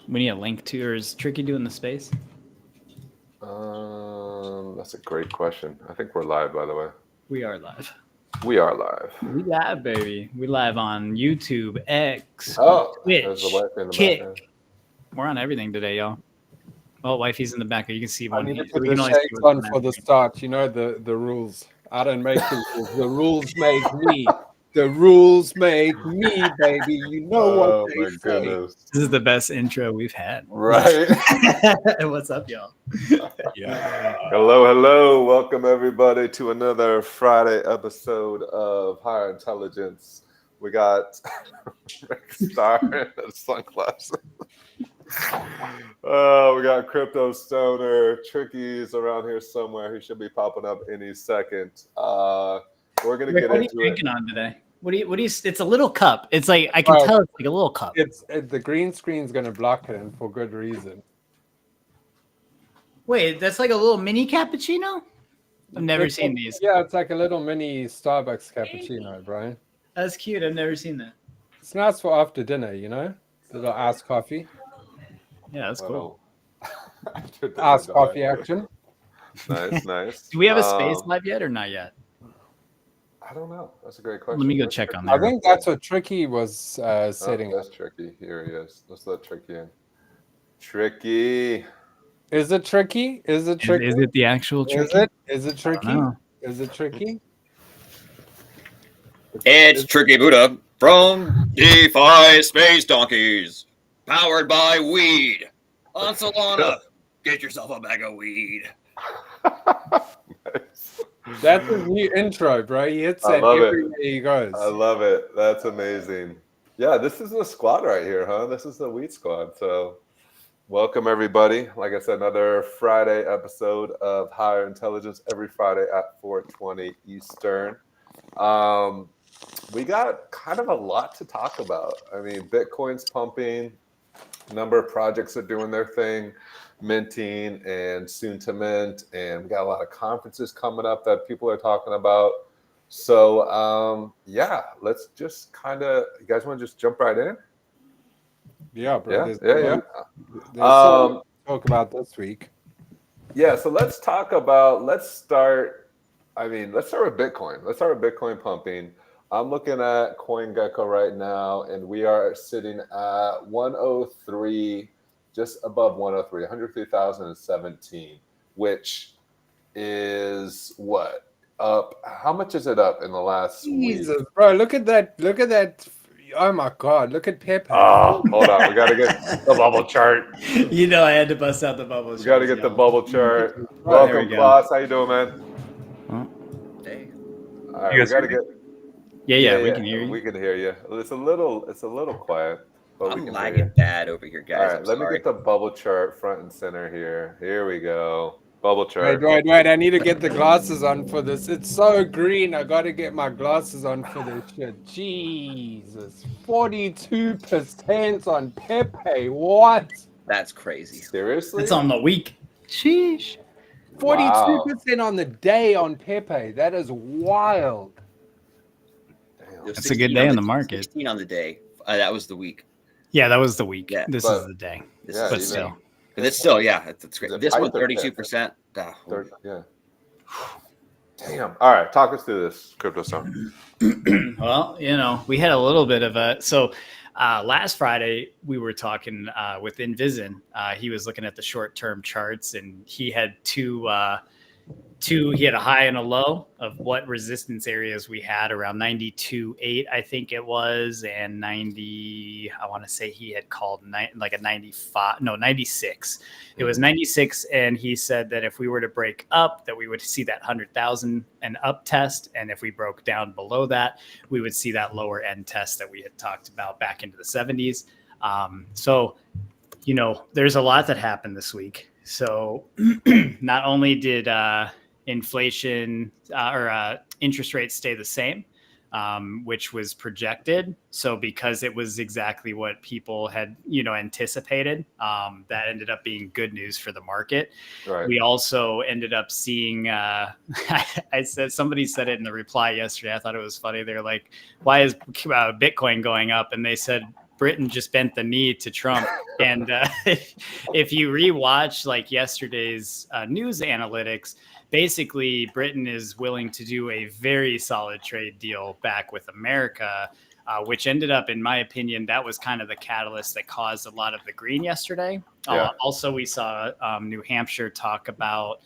We need a link to, or is Tricky doing the space? That's a great question. I think we're live, by the way. We are live. We are live. We live, baby. We live on YouTube, X, Oh, there's the Twitch, wife in the background. Kick. We're on everything today, y'all. Oh, wifey's in the back. You can see I one. need to We put can the only see shades what's on on for the screen. start. You know the rules. I don't make the rules. The rules make me. The rules make me, baby. You know what Oh they my say. goodness. This is the best intro we've had. Right. What's up, y'all? Yeah. Hello. Welcome everybody to another Friday episode of Higher Intelligence. We got Rick Star in his sunglasses. We got Crypto Stoner. Tricky's around here somewhere. He should be popping up any second. We're gonna Rick, get what are you into it. drinking on today? What do you? It's a little cup. It's like I can tell it's like a little cup. The green screen's going to block it, and for good reason. Wait, that's like a little mini cappuccino. I've never seen these. Yeah, it's like a little mini Starbucks cappuccino, Brian. That's cute. I've never seen that. It's nice for after dinner, you know. A little iced coffee. Yeah, that's cool. Iced coffee action. Nice. Do we have a space live yet or not yet? I don't know. That's a great question. Let me go check on that. I think that's what Tricky was setting. That's Tricky. Here he is. Let's let Tricky in. Tricky. Is it tricky? Is it tricky? Is it the actual tricky? Is it tricky? know. Is it tricky? It's Tricky Buddha from DeFi Space Donkeys, powered by weed. On Solana, get yourself a bag of weed. Nice. That's his new intro, bro. He hits I it love everywhere he goes. I love it. That's amazing. Yeah, this is the squad right here, huh? This is the Wheat Squad. So welcome everybody. Like I said, another Friday episode of Higher Intelligence every Friday at 4:20 Eastern. We got kind of a lot to talk about. I mean, Bitcoin's pumping, a number of projects are doing their thing, minting and soon to mint, and we got a lot of conferences coming up that people are talking about. So yeah, let's just kind of, you guys want to just jump right in? Yeah, bro. Yeah. There's something to talk about this week. Yeah, so let's start with Bitcoin. Let's start with Bitcoin pumping. I'm looking at CoinGecko right now, and we are sitting at 103, just above 103, 103,017, which is what? Up? How much is it up in the last Jesus, week? bro. Look at that. Oh my God. Look at Pepe. Oh, hold on. We got to get the bubble chart. You know, I had to bust out the bubble. We got to get the bubble chart. There Welcome, we go. Klaus. How you doing, man? Hey. All right, You guys we got to hear get. Yeah, we can hear you. We can hear you. It's a little quiet, but we I'm can hear lagging you. bad over here, guys. All right, I'm let me sorry. get the bubble chart front and center here. Here we go. Bubble chart. Wait. I need to get the glasses on for this. It's so green. I got to get my glasses on for this shit. Jesus. 42% on Pepe. What? That's crazy. Seriously? It's on the week. Sheesh. 42% on the day on Pepe. That is wild. Damn. There's That's a good 16 day on in the market. 16 on the day. That was the week. Yeah, that was the week. Yeah, This but- is the day. This Yeah, is But even- still. But it's still, yeah, it's great. Is it This one, height or 32%. Yeah. Damn. All right, talk us through this, Crypto Stone. Well, you know, we had a little bit of last Friday we were talking with Envision. He was looking at the short-term charts, and he had he had a high and a low of what resistance areas we had around 92.8, I think it was, and 90. I want to say he had called like a 96. It was 96, and he said that if we were to break up, that we would see that 100,000 and up test, and if we broke down below that, we would see that lower end test that we had talked about back into the 70s. So, you know, there's a lot that happened this week. So, not only did inflation or interest rates stay the same, which was projected. So because it was exactly what people had, anticipated, that ended up being good news for the market. Right. We also ended up seeing, somebody said it in the reply yesterday. I thought it was funny. They're like, why is Bitcoin going up? And they said, Britain just bent the knee to Trump. And if you rewatch like yesterday's news analytics, basically Britain is willing to do a very solid trade deal back with America, which ended up, in my opinion, that was kind of the catalyst that caused a lot of the green yesterday. Yeah. Also, we saw New Hampshire talk about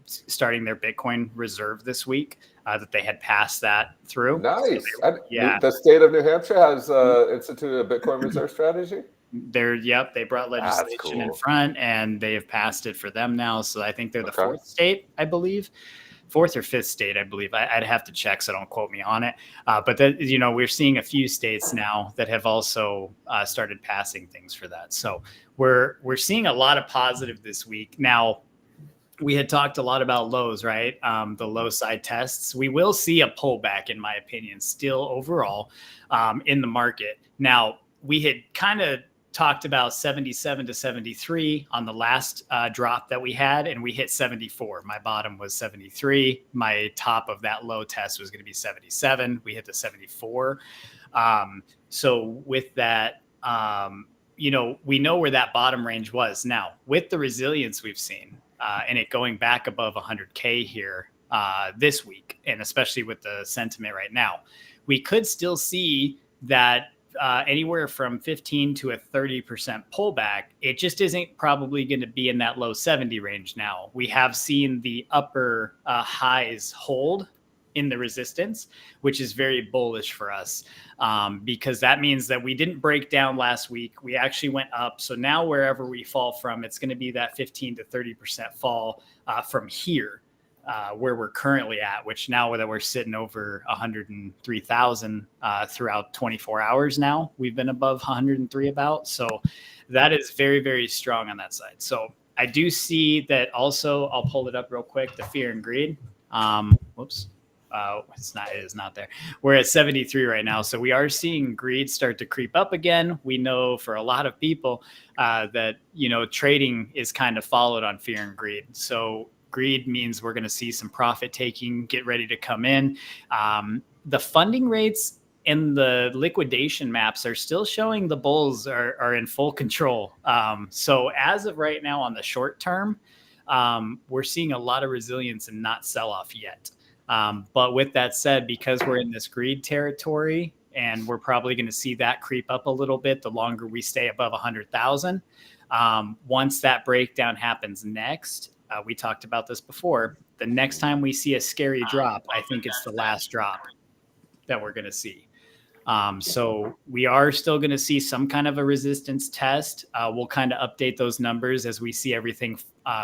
starting their Bitcoin reserve this week, that they had passed that through. Nice. So The state of New Hampshire has instituted a Bitcoin reserve strategy. They brought legislation in front, and they have passed it for them now. So I think they're the fourth state, I believe. Fourth or fifth state, I believe. I'd have to check, so don't quote me on it. But that, we're seeing a few states now that have also started passing things for that. So we're seeing a lot of positive this week. Now, we had talked a lot about lows, right? The low side tests. We will see a pullback, in my opinion, still overall in the market. Now, we had kind of talked about 77 to 73 on the last drop that we had, and we hit 74. My bottom was 73. My top of that low test was going to be 77. We hit the 74. So with that, we know where that bottom range was. Now, with the resilience we've seen, and it going back above 100K here this week, and especially with the sentiment right now, we could still see that anywhere from 15 to a 30% pullback. It just isn't probably going to be in that low 70 range now. We have seen the upper highs hold in the resistance, which is very bullish for us, because that means that we didn't break down last week. We actually went up. So now wherever we fall from, it's going to be that 15 to 30% fall from here, where we're currently at, which now that we're sitting over 103,000 throughout 24 hours now, we've been above 103 about. So that is very, very strong on that side. So I do see that also. I'll pull it up real quick, the fear and greed. Whoops. It is not there. We're at 73 right now. So we are seeing greed start to creep up again. We know for a lot of people that, trading is kind of followed on fear and greed. So greed means we're going to see some profit taking, get ready to come in. The funding rates and the liquidation maps are still showing the bulls are in full control. So as of right now on the short term, we're seeing a lot of resilience and not sell off yet. But with that said, because we're in this greed territory, and we're probably going to see that creep up a little bit the longer we stay above 100,000. Once that breakdown happens next, we talked about this before, the next time we see a scary drop, I think it's the last drop that we're going to see. So we are still going to see some kind of a resistance test. We'll kind of update those numbers as we see everything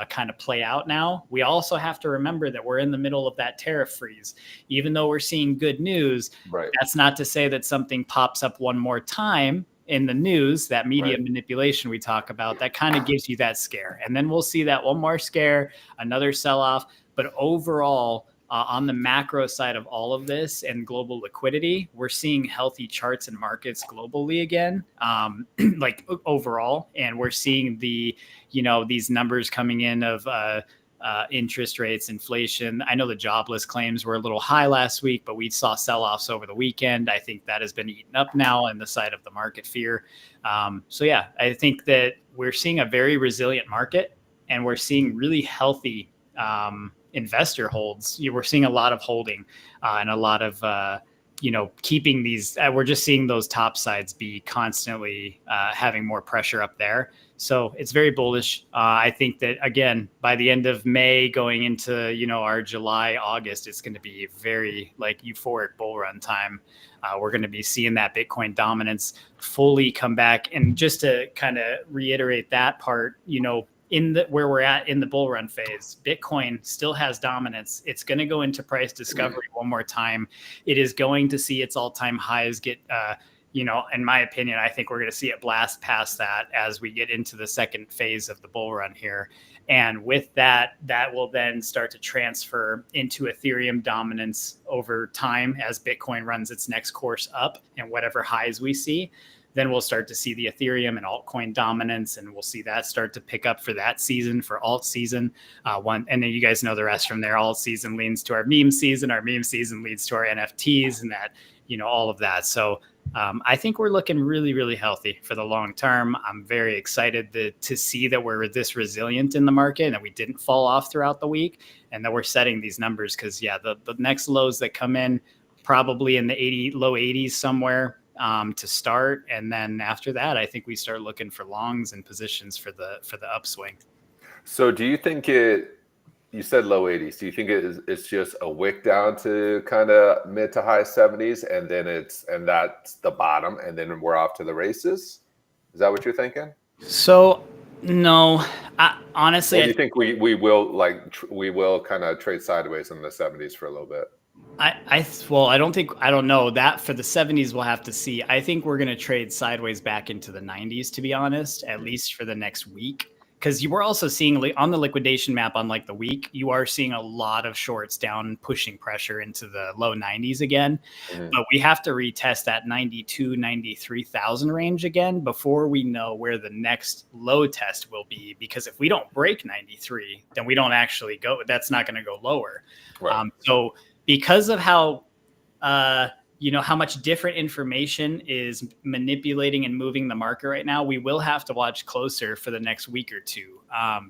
kind of play out now. We also have to remember that we're in the middle of that tariff freeze. Even though we're seeing good news, that's not to say that something pops up one more time in the news, that media manipulation we talk about, that kind of gives you that scare. And then we'll see that one more scare, another sell-off. But overall, on the macro side of all of this and global liquidity, we're seeing healthy charts and markets globally again, like overall. And we're seeing these numbers coming in of interest rates, inflation. I know the jobless claims were a little high last week, but we saw sell-offs over the weekend. I think that has been eaten up now on the side of the market fear. So yeah, I think that we're seeing a very resilient market, and we're seeing really healthy investor holds. We're seeing a lot of holding and a lot of keeping these. We're just seeing those top sides be constantly having more pressure up there. So it's very bullish. I think that, again, by the end of May going into our July, August, it's going to be very euphoric bull run time. We're going to be seeing that Bitcoin dominance fully come back. And just to kind of reiterate that part, where we're at in the bull run phase, Bitcoin still has dominance. It's going to go into price discovery one more time. It is going to see its all-time highs get, in my opinion, I think we're going to see it blast past that as we get into the second phase of the bull run here. And with that will then start to transfer into Ethereum dominance over time as Bitcoin runs its next course up and whatever highs we see. Then we'll start to see the Ethereum and altcoin dominance, and we'll see that start to pick up for that season, for alt season. And then you guys know the rest from there. Alt season leads to our meme season. Our meme season leads to our NFTs, and that, all of that. So I think we're looking really, really healthy for the long term. I'm very excited to see that we're this resilient in the market and that we didn't fall off throughout the week and that we're setting these numbers because, yeah, the next lows that come in probably in the low 80s somewhere to start. And then after that, I think we start looking for longs and positions for the upswing. So do you think you said low 80s. Do you think it's just a wick down to kind of mid to high 70s and then that's the bottom and then we're off to the races? Is that what you're thinking? So no, honestly, or do you think we will kind of trade sideways in the 70s for a little bit? I don't know that for the 70s. We'll have to see. I think we're going to trade sideways back into the 90s, to be honest, at least for the next week. Because you were also seeing on the liquidation map on like the week, you are seeing a lot of shorts down, pushing pressure into the low 90s again. Mm-hmm. But we have to retest that 92, 93,000 range again before we know where the next low test will be. Because if we don't break 93, then we don't actually go. That's not going to go lower. Right. So because of how how much different information is manipulating and moving the market right now, we will have to watch closer for the next week or two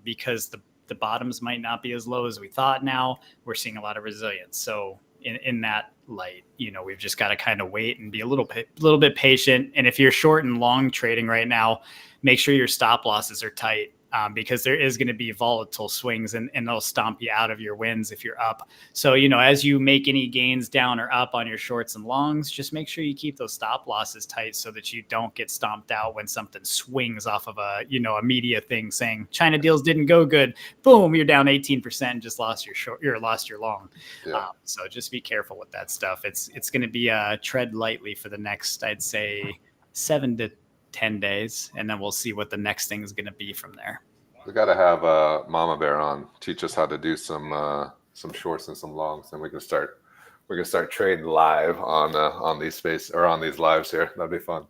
because the bottoms might not be as low as we thought. Now we're seeing a lot of resilience. So in that light, we've just got to kind of wait and be a little bit patient. And if you're short and long trading right now, make sure your stop losses are tight. Because there is going to be volatile swings and they'll stomp you out of your wins if you're up. So, as you make any gains down or up on your shorts and longs, just make sure you keep those stop losses tight so that you don't get stomped out when something swings off of a media thing saying China deals didn't go good. Boom, you're down 18% and just lost your long. Yeah. So just be careful with that stuff. It's going to be a tread lightly for the next, I'd say 7 to 10 days, and then we'll see what the next thing is going to be from there. We got to have Mama Bear on, teach us how to do some shorts and some longs, and we can start trading live on these space or on these lives here. That'd be fun.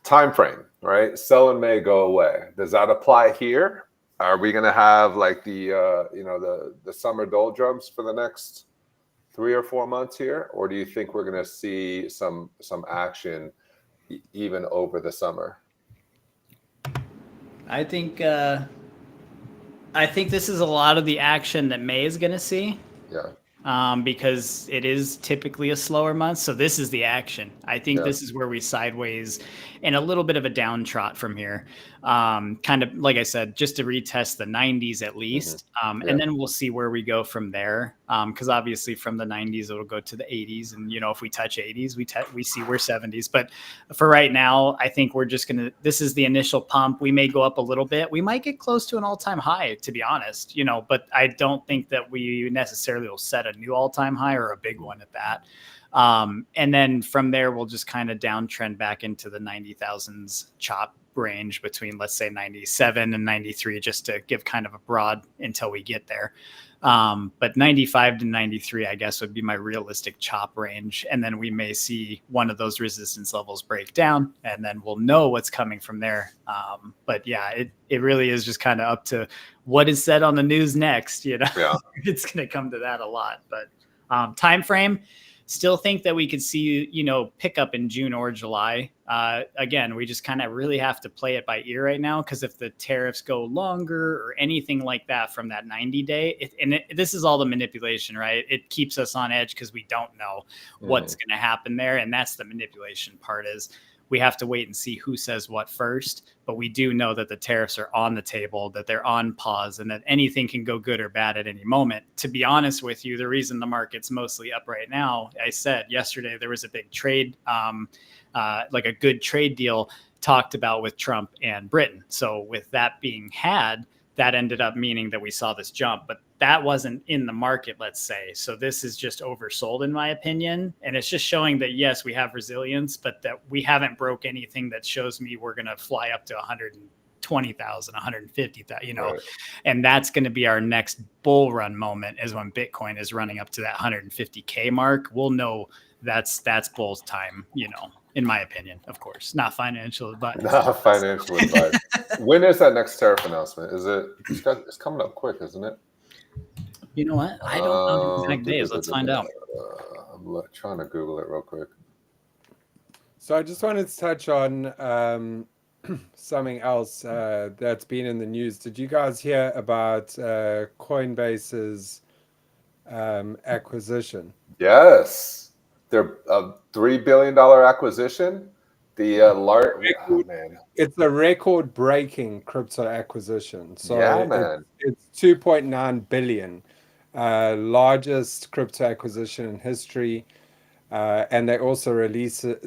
Time frame, right? Sell in May, go away. Does that apply here? Are we going to have like the summer doldrums for the next 3 or 4 months here, or do you think we're going to see some action even over the summer? I think this is a lot of the action that May is going to see. Yeah. Because it is typically a slower month. So this is the action. I think this is where we sideways and a little bit of a down trot from here. Kind of, like I said, just to retest the 90s at least. And then we'll see where we go from there. Because obviously from the 90s, it'll go to the 80s. And, if we touch 80s, we see we're 70s. But for right now, I think we're just this is the initial pump. We may go up a little bit. We might get close to an all-time high, to be honest, but I don't think that we necessarily will set a new all-time high or a big one at that. And then from there, we'll just kind of downtrend back into the 90,000s chop range between, let's say, 97 and 93, just to give kind of a broad until we get there. But 95 to 93, I guess, would be my realistic chop range. And then we may see one of those resistance levels break down, and then we'll know what's coming from there. But yeah, it really is just kind of up to what is said on the news next. It's going to come to that a lot. But time frame, still think that we could see, pick up in June or July. Again, we just kind of really have to play it by ear right now, because if the tariffs go longer or anything like that from that 90-day, this is all the manipulation, right? It keeps us on edge because we don't know what's going to happen there. And that's the manipulation part, is we have to wait and see who says what first. But we do know that the tariffs are on the table, that they're on pause, and that anything can go good or bad at any moment. To be honest with you, the reason the market's mostly up right now, I said yesterday there was a big trade, like a good trade deal talked about with Trump and Britain. So with that being had, that ended up meaning that we saw this jump, but that wasn't in the market, let's say. So this is just oversold, in my opinion. And it's just showing that, yes, we have resilience, but that we haven't broke anything that shows me we're going to fly up to 120,000, 150,000, right. And that's going to be our next bull run moment, is when Bitcoin is running up to that 150K mark. We'll know that's bull's time, in my opinion, of course. Not financial advice. Not financial advice. When is that next tariff announcement? It's coming up quick, isn't it? You know what? I don't know the exact days. Let's find out. I'm trying to Google it real quick. So I just wanted to touch on something else that's been in the news. Did you guys hear about Coinbase's acquisition? Yes, they're a $3 billion acquisition. The oh man, It's a record-breaking crypto acquisition. yeah, So man. it's 2.9 billion, largest crypto acquisition in history. And they also release their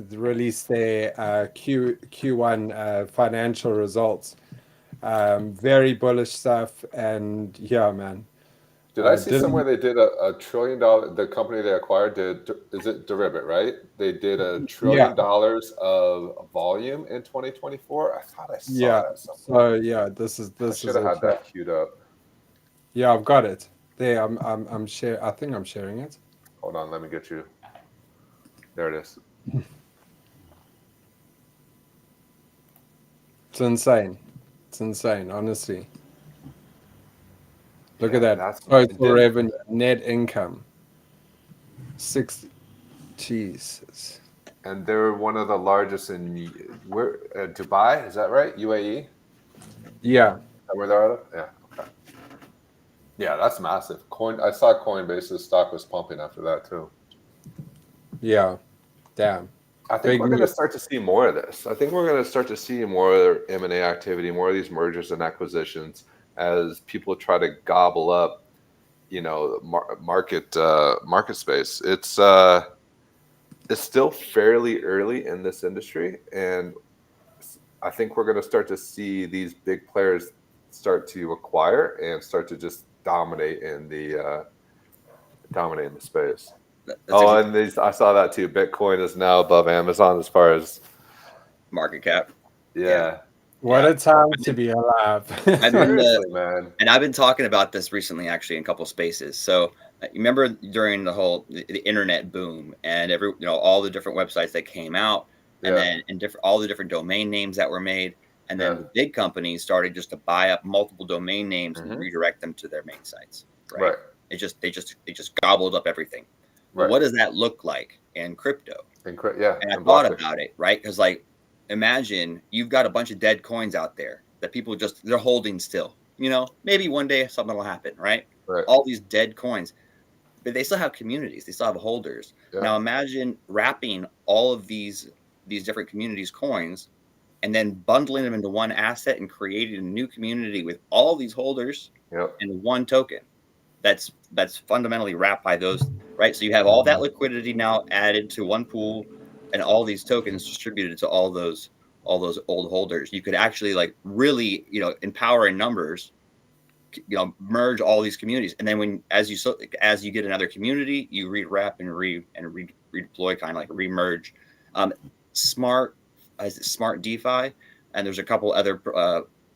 Q1 financial results. Very bullish stuff, and yeah, man. Did I see somewhere Didn't they did a $1 trillion? The company they acquired did, is it Deribit, right? They did $1 Yeah, trillion of volume in 2024. I thought I saw yeah. that somewhere. So yeah, I this should is have it. had Yeah, that queued up. yeah, I've got it. There, I'm share. I think I'm sharing it. Hold on, let me get you. There it is. It's insane. It's insane, honestly. Look Yeah, at that. that's Total revenue, net income. 6. Jesus. and they're one of the largest in where Dubai, is that right? UAE? Is Yeah. that where they're out of? Yeah. Okay. Yeah, that's massive. I saw Coinbase's stock was pumping after that too. Yeah. Damn. I think Big we're going to news. start to see more of this. I think we're going to start to see more M&A activity, more of these mergers and acquisitions as people try to gobble up, market space. It's still fairly early in this industry, and I think we're going to start to see these big players start to acquire and start to just dominate in the space. That's Oh, and I saw that too. Bitcoin is now above Amazon as far as market cap. yeah. What Yeah. a time to be alive. I've been Seriously, man. and I've been talking about this recently, actually, in a couple spaces. So you remember during the internet boom and all the different websites that came out, and Yeah. then all the different domain names that were made, and then Yeah. the big companies started just to buy up multiple domain names and Mhm. redirect them to their main sites. Right. Right. They just gobbled up everything. Well, Right. what does that look like in crypto? Yeah. And I And thought blockchain. about it, right? Because imagine you've got a bunch of dead coins out there that people they're holding still. Maybe one day something will happen, right? Right. All these dead coins, but they still have communities. They still have holders. Yeah. Now imagine wrapping all of these different communities' coins and then bundling them into one asset and creating a new community with all these holders Yep. in one token. That's fundamentally wrapped by those, right? So you have all that liquidity now added to one pool, and all these tokens distributed to all those old holders. You could actually really empower in numbers, merge all these communities, and then as you get another community, you rewrap and redeploy, kind of like remerge. Smart DeFi, and there's a couple other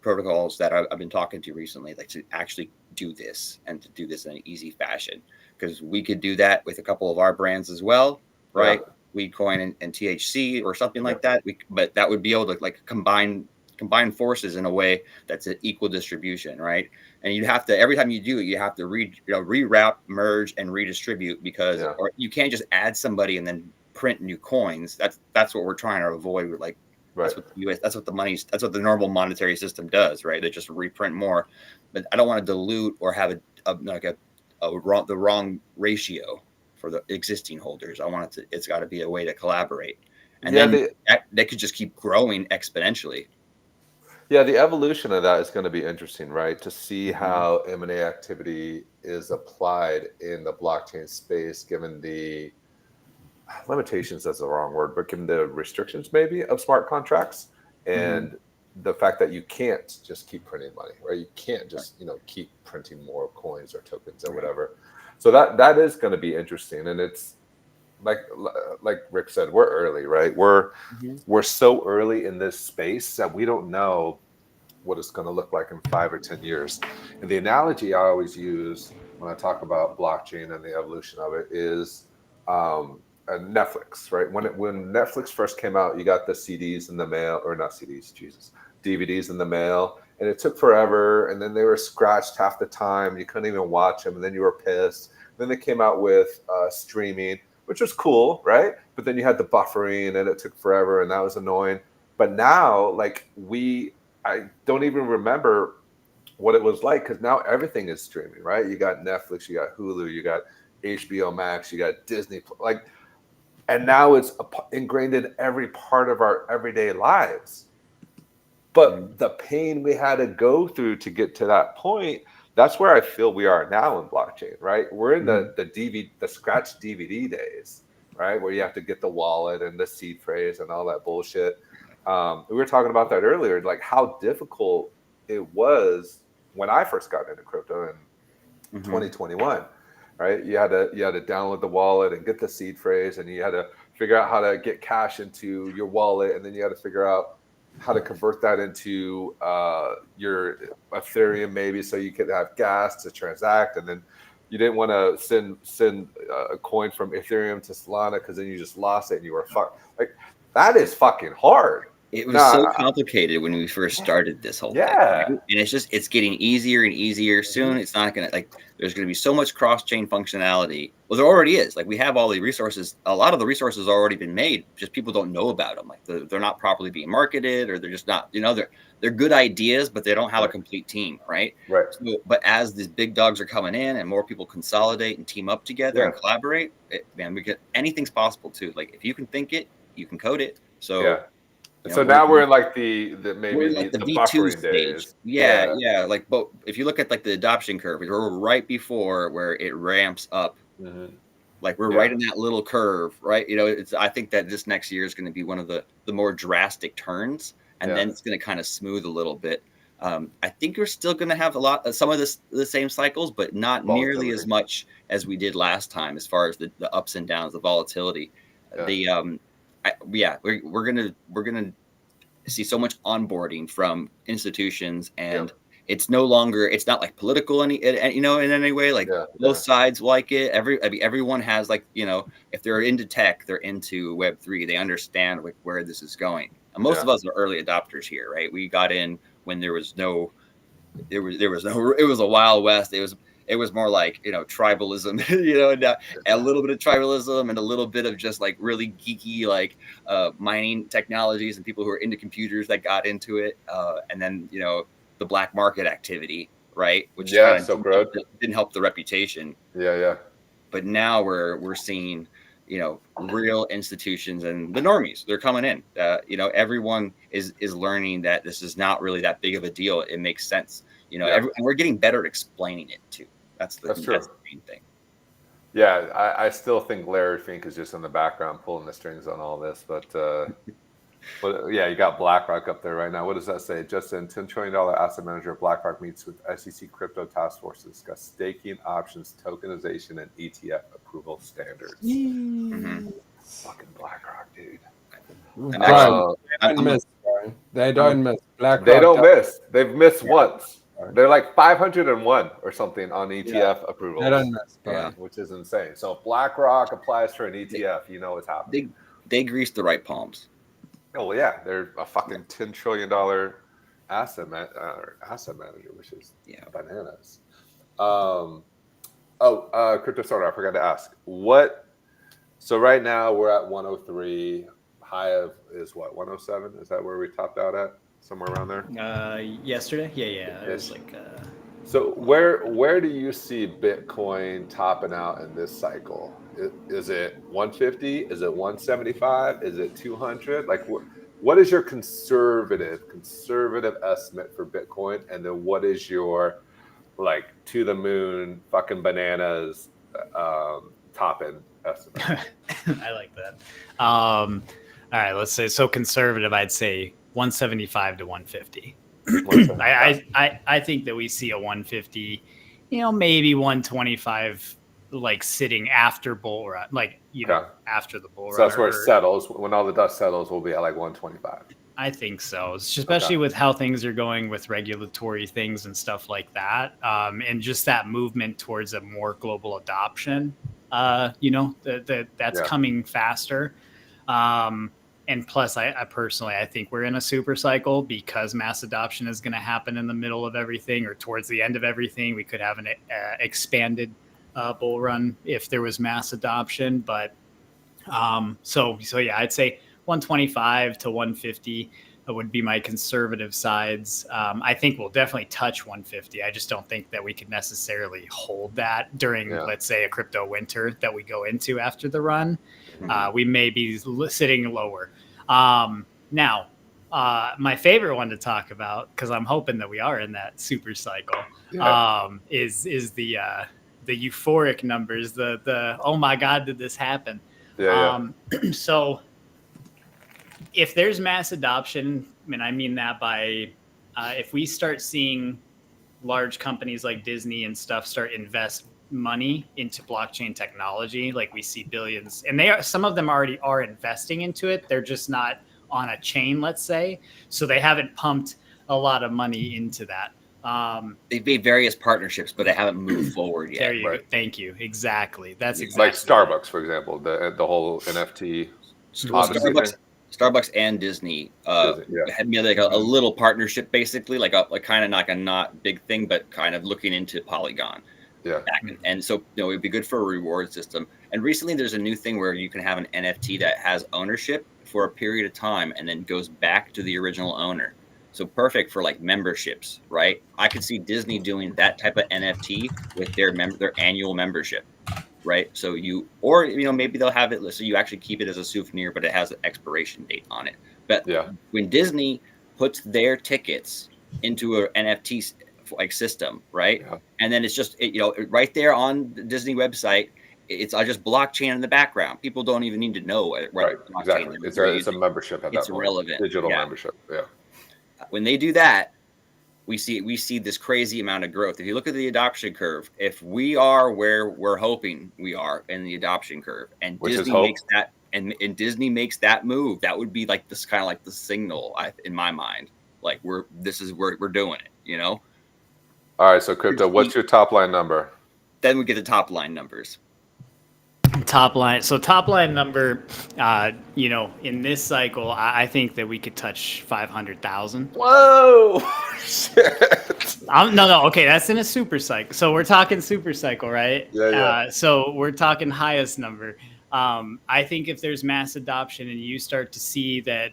protocols that I've been talking to recently, to actually do this and to do this in an easy fashion, because we could do that with a couple of our brands as well, right? Yeah. Weedcoin and THC or something like that. But that would be able to combine forces in a way that's an equal distribution, right? And you have to, every time you do it, you have to rewrap, merge, and redistribute, because or you can't just add somebody and then print new coins. That's what we're trying to avoid. Right. That's what the US, that's what the normal monetary system does, right? They just reprint more. But I don't want to dilute or have the wrong ratio for the existing holders. I want it's got to be a way to collaborate. And then that could just keep growing exponentially. Yeah, the evolution of that is going to be interesting, right? To see how M&A activity is applied in the blockchain space, given the limitations, that's the wrong word, but given the restrictions maybe of smart contracts and the fact that you can't just keep printing money, right? You can't just, keep printing more coins or tokens or whatever. So that is going to be interesting. And it's like Rick said, we're early, right? We're so early in this space that we don't know what it's going to look like in 5 or 10 years. And the analogy I always use when I talk about blockchain and the evolution of it is Netflix, right? When Netflix first came out, you got the CDs in the mail, or not CDs, Jesus, DVDs in the mail, and it took forever. And then they were scratched half the time. You couldn't even watch them, and then you were pissed. Then they came out with streaming, which was cool, right? but then you had the buffering and it took forever and that was annoying. But now, like I don't even remember what it was like, because now everything is streaming, right? You got Netflix, you got Hulu, you got HBO Max, you got Disney, like, and now it's ingrained in every part of our everyday lives. But the pain we had to go through to get to that point, that's where I feel we are now in blockchain, right? We're in the scratch DVD days, right? Where you have to get the wallet and the seed phrase and all that bullshit. We were talking about that earlier, like how difficult it was when I first got into crypto in 2021, right? You had to download the wallet and get the seed phrase, and you had to figure out how to get cash into your wallet, and then you had to figure out how to convert that into your Ethereum, maybe, so you could have gas to transact, and then you didn't want to send a coin from Ethereum to Solana because then you just lost it and you were fucked. Like, that is fucking hard. It was so complicated when we first started this whole thing. Right? And it's getting easier and easier. Soon it's not going to, like, there's going to be so much cross-chain functionality. Well, there already is. Like, we have all the resources. A lot of the resources have already been made. Just people don't know about them. Like, they're not properly being marketed, or they're just not, they're good ideas, but they don't have a complete team, right? Right. So, but as these big dogs are coming in and more people consolidate and team up together and collaborate, anything's possible too. Like, if you can think it, you can code it. So so now we're in like the V2 buffering stage. days. Yeah. Like, but if you look at like the adoption curve, we're right before where it ramps up. Like, we're right in that little curve, right? I think that this next year is going to be one of the more drastic turns, and then it's going to kind of smooth a little bit. I think we're still going to have some of the same cycles, but not nearly as much as we did last time, as far as the ups and downs, the volatility. We're gonna see so much onboarding from institutions, and it's not like political in any way. Like, both sides like it. Everyone has, like, if they're into tech, they're into Web3. They understand where this is going. And most of us are early adopters here, right? We got in when it was a Wild West. It was more like, tribalism, and a little bit of tribalism and a little bit of just like really geeky, like mining technologies and people who are into computers that got into it. And then, the black market activity, right? Which didn't help the reputation. But now we're seeing, real institutions and the normies, they're coming in. Everyone is learning that this is not really that big of a deal. It makes sense. And we're getting better at explaining it too. That's the main thing. Yeah, I still think Larry Fink is just in the background pulling the strings on all this, but you got BlackRock up there right now. What does that say? Justin, $10 trillion asset manager of BlackRock meets with SEC crypto task force to discuss staking options, tokenization, and ETF approval standards. Fucking BlackRock, dude. And actually, they don't miss. BlackRock, they don't miss. They've missed once. They're like 501 or something on ETF approvals. They don't miss, which is insane. So if BlackRock applies for an ETF, you know what's happening. They grease the right palms. Oh yeah, they're a fucking $10 trillion asset manager, which is bananas. Crypto starter, I forgot to ask. So right now we're at 103. High is what, 107? Is that where we topped out at? Somewhere around there? Yesterday? Yeah. It was like. So where do you see Bitcoin topping out in this cycle? Is it 150? Is it 175? Is it 200? Like, what is your conservative estimate for Bitcoin? And then what is your, like, to the moon fucking bananas top end estimate? I like that. All right, let's say, so conservative, I'd say 175 to 150. I think that we see a 150, maybe 125, like sitting after bull run, like, after the bull run. So that's where it settles. When all the dust settles, we'll be at like 125. I think so, especially with how things are going with regulatory things and stuff like that. And just that movement towards a more global adoption, that's coming faster. And plus, I personally think we're in a super cycle, because mass adoption is going to happen in the middle of everything or towards the end of everything. We could have an expanded bull run if there was mass adoption. But So yeah, I'd say 125 to 150 would be my conservative sides. I think we'll definitely touch 150. I just don't think that we could necessarily hold that during, let's say, a crypto winter that we go into after the run. We may be sitting lower. Now, my favorite one to talk about, because I'm hoping that we are in that super cycle, is the euphoric numbers. The oh my God, did this happen? So if there's mass adoption, and I mean that by if we start seeing large companies like Disney and stuff start invest money into blockchain technology, like we see billions, and some of them already are investing into it. They're just not on a chain, let's say, so they haven't pumped a lot of money into that. They've made various partnerships, but they haven't moved forward yet. There you go. Thank you. Exactly. That's exactly like Starbucks, for example, the whole NFT. Starbucks and Disney had made like a little partnership, basically, like kind of like a not big thing, but kind of looking into Polygon. And so it'd be good for a reward system. And recently, there's a new thing where you can have an NFT that has ownership for a period of time and then goes back to the original owner. So perfect for like memberships, right? I could see Disney doing that type of NFT with their annual membership, right? So maybe they'll have it so you actually keep it as a souvenir, but it has an expiration date on it. But when Disney puts their tickets into an NFT like system, right? And then it's just right there on the Disney website. It's just blockchain in the background. People don't even need to know it. Right. Exactly. It's a membership at that point. It's irrelevant. Digital membership. Yeah. When they do that, we see this crazy amount of growth. If you look at the adoption curve, if we are where we're hoping we are in the adoption curve, and Disney makes that, and Disney makes that move, that would be like this kind of like the signal in my mind, like we're doing it. All right. So crypto, what's your top line number? Then we get the top line numbers. Top line number, in this cycle, I think that we could touch 500,000. Whoa! Shit. No. Okay, that's in a super cycle. So we're talking super cycle, right? Yeah. So we're talking highest number. I think if there's mass adoption and you start to see that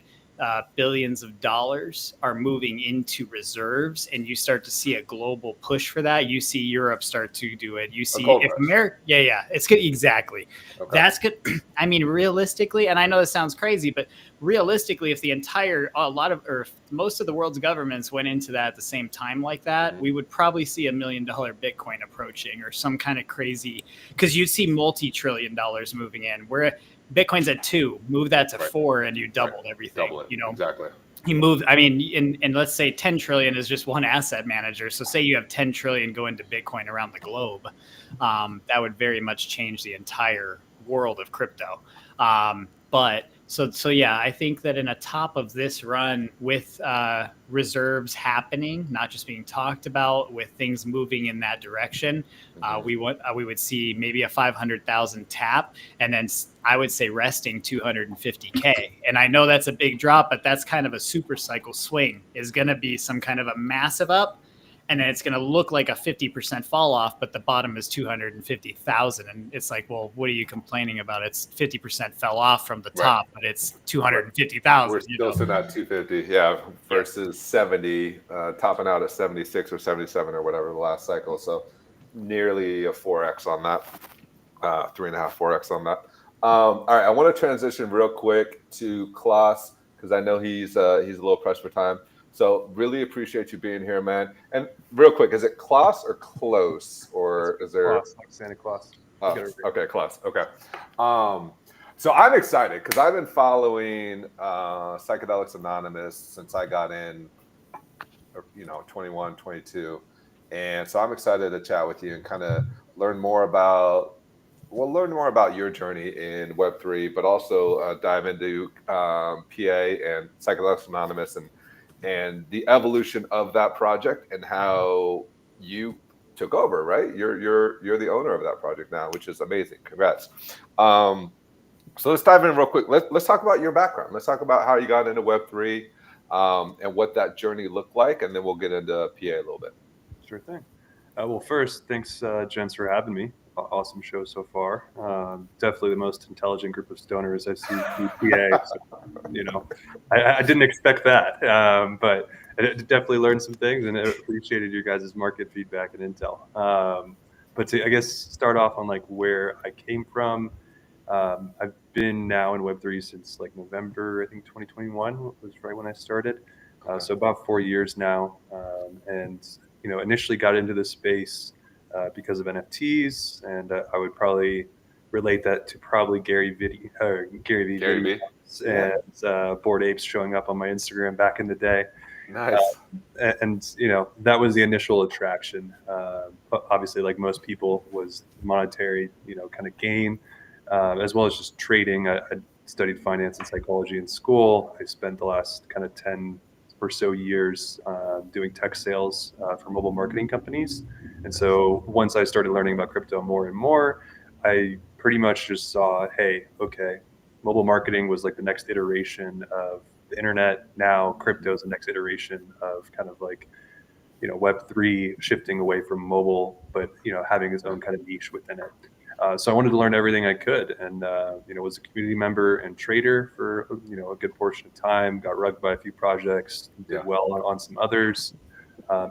billions of dollars are moving into reserves, and you start to see a global push for that. You see Europe start to do it. You see if America, it's good. Exactly. Okay. That's good. I mean, realistically, and I know this sounds crazy, but realistically, if most of the world's governments went into that at the same time like that, we would probably see $1 million Bitcoin approaching, or some kind of crazy, because you'd see multi-trillion dollars moving in. Where Bitcoin's at 2, move that to 4, and you doubled everything. Double it. Exactly. You move. I mean, and let's say 10 trillion is just one asset manager. So say you have 10 trillion go into Bitcoin around the globe, that would very much change the entire world of crypto. But so yeah, I think that in a top of this run with reserves happening, not just being talked about, with things moving in that direction, we would see maybe a 500,000 tap, and then I would say resting 250K. And I know that's a big drop, but that's kind of a super cycle swing. Is going to be some kind of a massive up, and then it's going to look like a 50% fall off, but the bottom is 250,000. And it's like, well, what are you complaining about? It's 50% fell off from the top, but it's 250,000. We're still sitting at 250, versus 70, topping out at 76 or 77 or whatever the last cycle. So nearly a 4x on that, 3.5, 4x on that. All right, I want to transition real quick to Klaus, because I know he's a little pressed for time. So really appreciate you being here, man. And real quick, is it Klaus or Close, or is there? Klaus, like Santa Claus. Oh, okay, Klaus. Okay. So I'm excited because I've been following Psychedelics Anonymous since I got in, 21, 22. And so I'm excited to chat with you and kind of learn more about your journey in Web3, but also dive into PA and Psychedelics Anonymous and the evolution of that project and how you took over, right? You're the owner of that project now, which is amazing. Congrats. So let's dive in real quick. Let's talk about your background. Let's talk about how you got into Web3 and what that journey looked like, and then we'll get into PA a little bit. Sure thing. Well, first, thanks, gents, for having me. awesome show so far. Definitely the most intelligent group of stoners I've seen in PA. So, I didn't expect that, but I definitely learned some things, and I appreciated your guys' market feedback and intel. But to, I guess, start off on like where I came from. I've been now in Web3 since like November, I think 2021 was right when I started. So about 4 years now, and initially got into this space because of NFTs, and I would probably relate that to probably Gary V videos and Bored Apes showing up on my Instagram back in the day. Nice. And that was the initial attraction. Obviously, like most people, was monetary, kind of gain, as well as just trading. I studied finance and psychology in school. I spent the last kind of 10 or so years doing tech sales for mobile marketing companies. And so once I started learning about crypto more and more, I pretty much just saw, hey, okay, mobile marketing was like the next iteration of the internet. Now crypto is the next iteration of kind of like, Web3 shifting away from mobile, but, having its own kind of niche within it. So I wanted to learn everything I could, and was a community member and trader for a good portion of time. Got rugged by a few projects, did well on some others.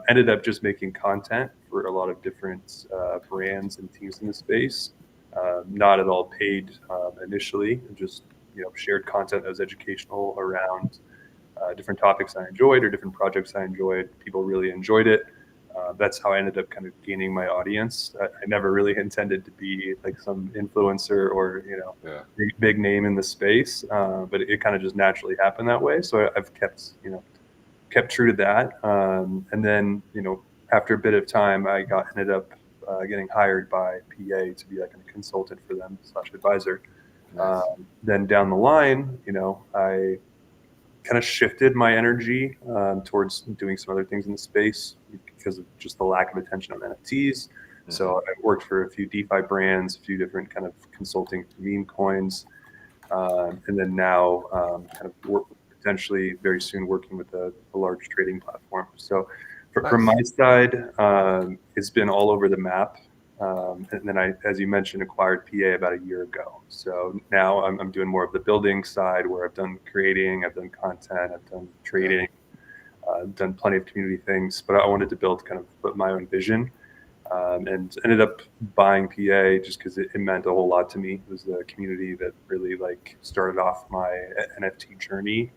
Ended up just making content for a lot of different brands and teams in the space. Not at all paid initially, just shared content that was educational around different topics I enjoyed or different projects I enjoyed. People really enjoyed it. That's how I ended up kind of gaining my audience. I never really intended to be like some influencer or big name in the space, but it kind of just naturally happened that way. So I've kept true to that. And then after a bit of time, I ended up getting hired by PA to be like a consultant for them / advisor. Nice. Then down the line, I kind of shifted my energy towards doing some other things in the space because of just the lack of attention on NFTs. Mm-hmm. So I worked for a few DeFi brands, a few different kind of consulting meme coins, and then now kind of potentially very soon working with a large trading platform. So from my side, it's been all over the map. And then I, as you mentioned, acquired PA about a year ago. So now I'm doing more of the building side, where I've done creating, I've done content, I've done trading, I've done plenty of community things. But I wanted to build kind of my own vision, and ended up buying PA just because it meant a whole lot to me. It was the community that really like started off my NFT journey,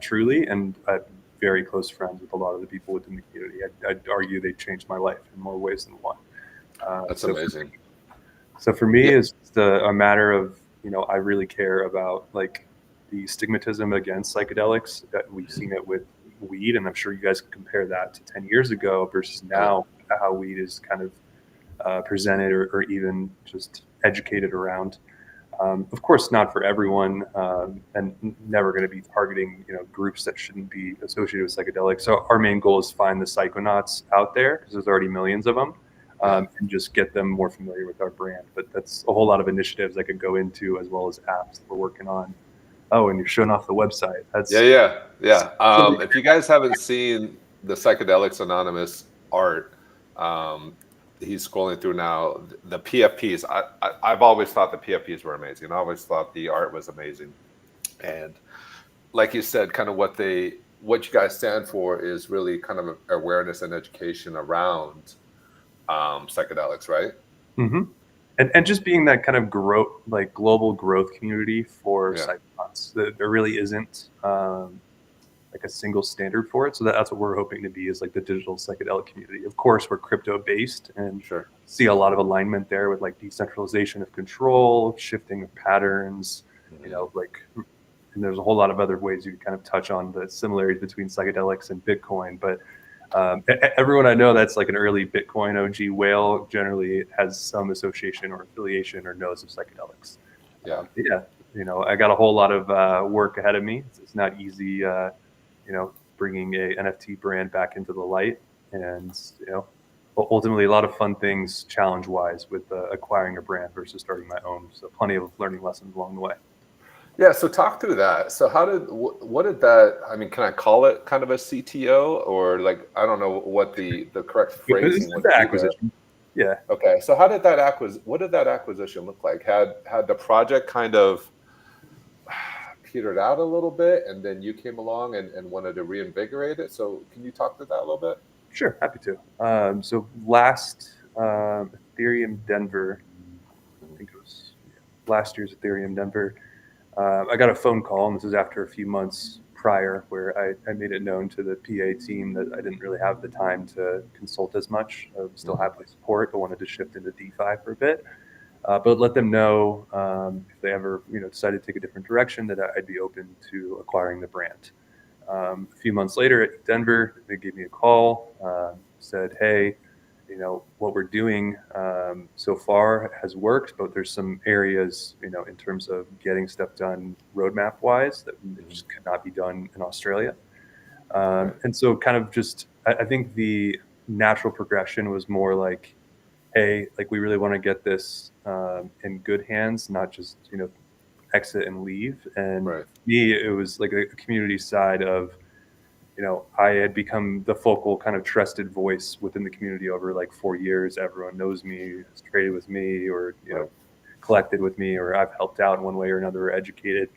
truly, and I have very close friends with a lot of the people within the community. I'd argue they changed my life in more ways than one. That's amazing. So for me, it's just a matter of, I really care about like the stigmatism against psychedelics that we've seen it with weed. And I'm sure you guys can compare that to 10 years ago versus now, how weed is kind of presented or even just educated around. Of course, not for everyone, and never going to be targeting, groups that shouldn't be associated with psychedelics. So our main goal is find the psychonauts out there, because there's already millions of them. And just get them more familiar with our brand. But that's a whole lot of initiatives I could go into, as well as apps that we're working on. Oh, and you're showing off the website. That's yeah. If you guys haven't seen the Psychedelics Anonymous art, he's scrolling through now. The PFPs. I've always thought the PFPs were amazing. I always thought the art was amazing. And like you said, kind of what you guys stand for is really kind of awareness and education around psychedelics, right? Mm-hmm. And just being that kind of growth, like global growth community for psychonauts. There really isn't like a single standard for it. So that's what we're hoping to be, is like the digital psychedelic community. Of course, we're crypto based, and see a lot of alignment there with like decentralization of control, shifting of patterns, and there's a whole lot of other ways you can kind of touch on the similarities between psychedelics and Bitcoin. But everyone I know that's like an early Bitcoin OG whale generally has some association or affiliation or knows of psychedelics. I got a whole lot of work ahead of me. It's not easy, bringing a NFT brand back into the light, and ultimately a lot of fun things challenge wise with acquiring a brand versus starting my own. So plenty of learning lessons along the way. Yeah, so talk through that. So what did that, I mean, can I call it kind of a CTO, or like, I don't know what the correct phrasing would be. Acquisition. Yeah. Okay, so how did what did that acquisition look like? Had the project kind of petered out a little bit, and then you came along and wanted to reinvigorate it? So can you talk to that a little bit? Sure, happy to. So last Ethereum Denver, I think it was last year's Ethereum Denver. I got a phone call, and this is after a few months prior, where I made it known to the PA team that I didn't really have the time to consult as much. I would still happily support, but wanted to shift into DeFi for a bit. But let them know if they ever decided to take a different direction, that I'd be open to acquiring the brand. A few months later at Denver, they gave me a call, said, hey, what we're doing so far has worked, but there's some areas, in terms of getting stuff done roadmap wise that just could not be done in Australia. And so kind of just, I think the natural progression was more like, hey, like we really want to get this in good hands, not just, exit and leave. And Right. for me, it was like a community side of, I had become the focal kind of trusted voice within the community over like 4 years. Everyone knows me, has traded with me, or, collected with me, or I've helped out in one way or another, or educated.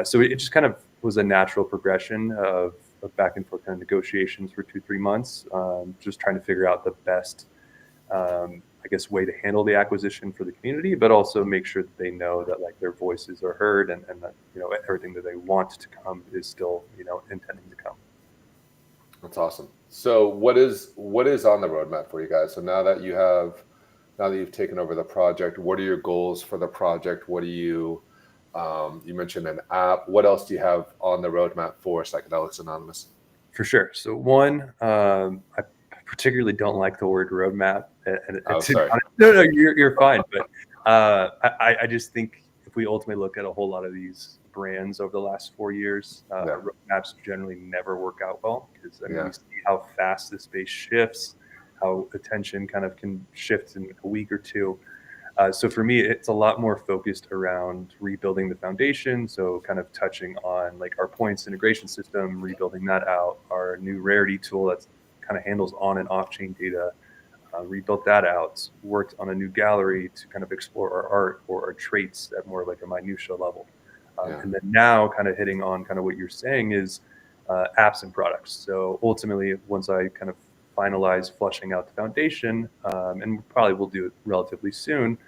So it just kind of was a natural progression of back and forth kind of negotiations for 2-3 months, just trying to figure out the best, I guess, way to handle the acquisition for the community, but also make sure that they know that like their voices are heard, and that, everything that they want to come is still, intending to come. That's awesome. So what is on the roadmap for you guys? So now that you've taken over the project, what are your goals for the project? What do you mentioned an app. What else do you have on the roadmap for Psychedelics Anonymous? For sure. So one, I particularly don't like the word roadmap. Sorry. No, you're fine. But I just think if we ultimately look at a whole lot of these brands over the last 4 years, roadmaps generally never work out well, because we see how fast the space shifts, how attention kind of can shift in a week or two. So for me, it's a lot more focused around rebuilding the foundation. So kind of touching on like our points integration system, rebuilding that out, our new rarity tool that kind of handles on and off chain data, rebuilt that out, worked on a new gallery to kind of explore our art or our traits at more like a minutia level. And then now kind of hitting on kind of what you're saying is apps and products. So ultimately, once I kind of finalize flushing out the foundation, and probably will do it relatively soon,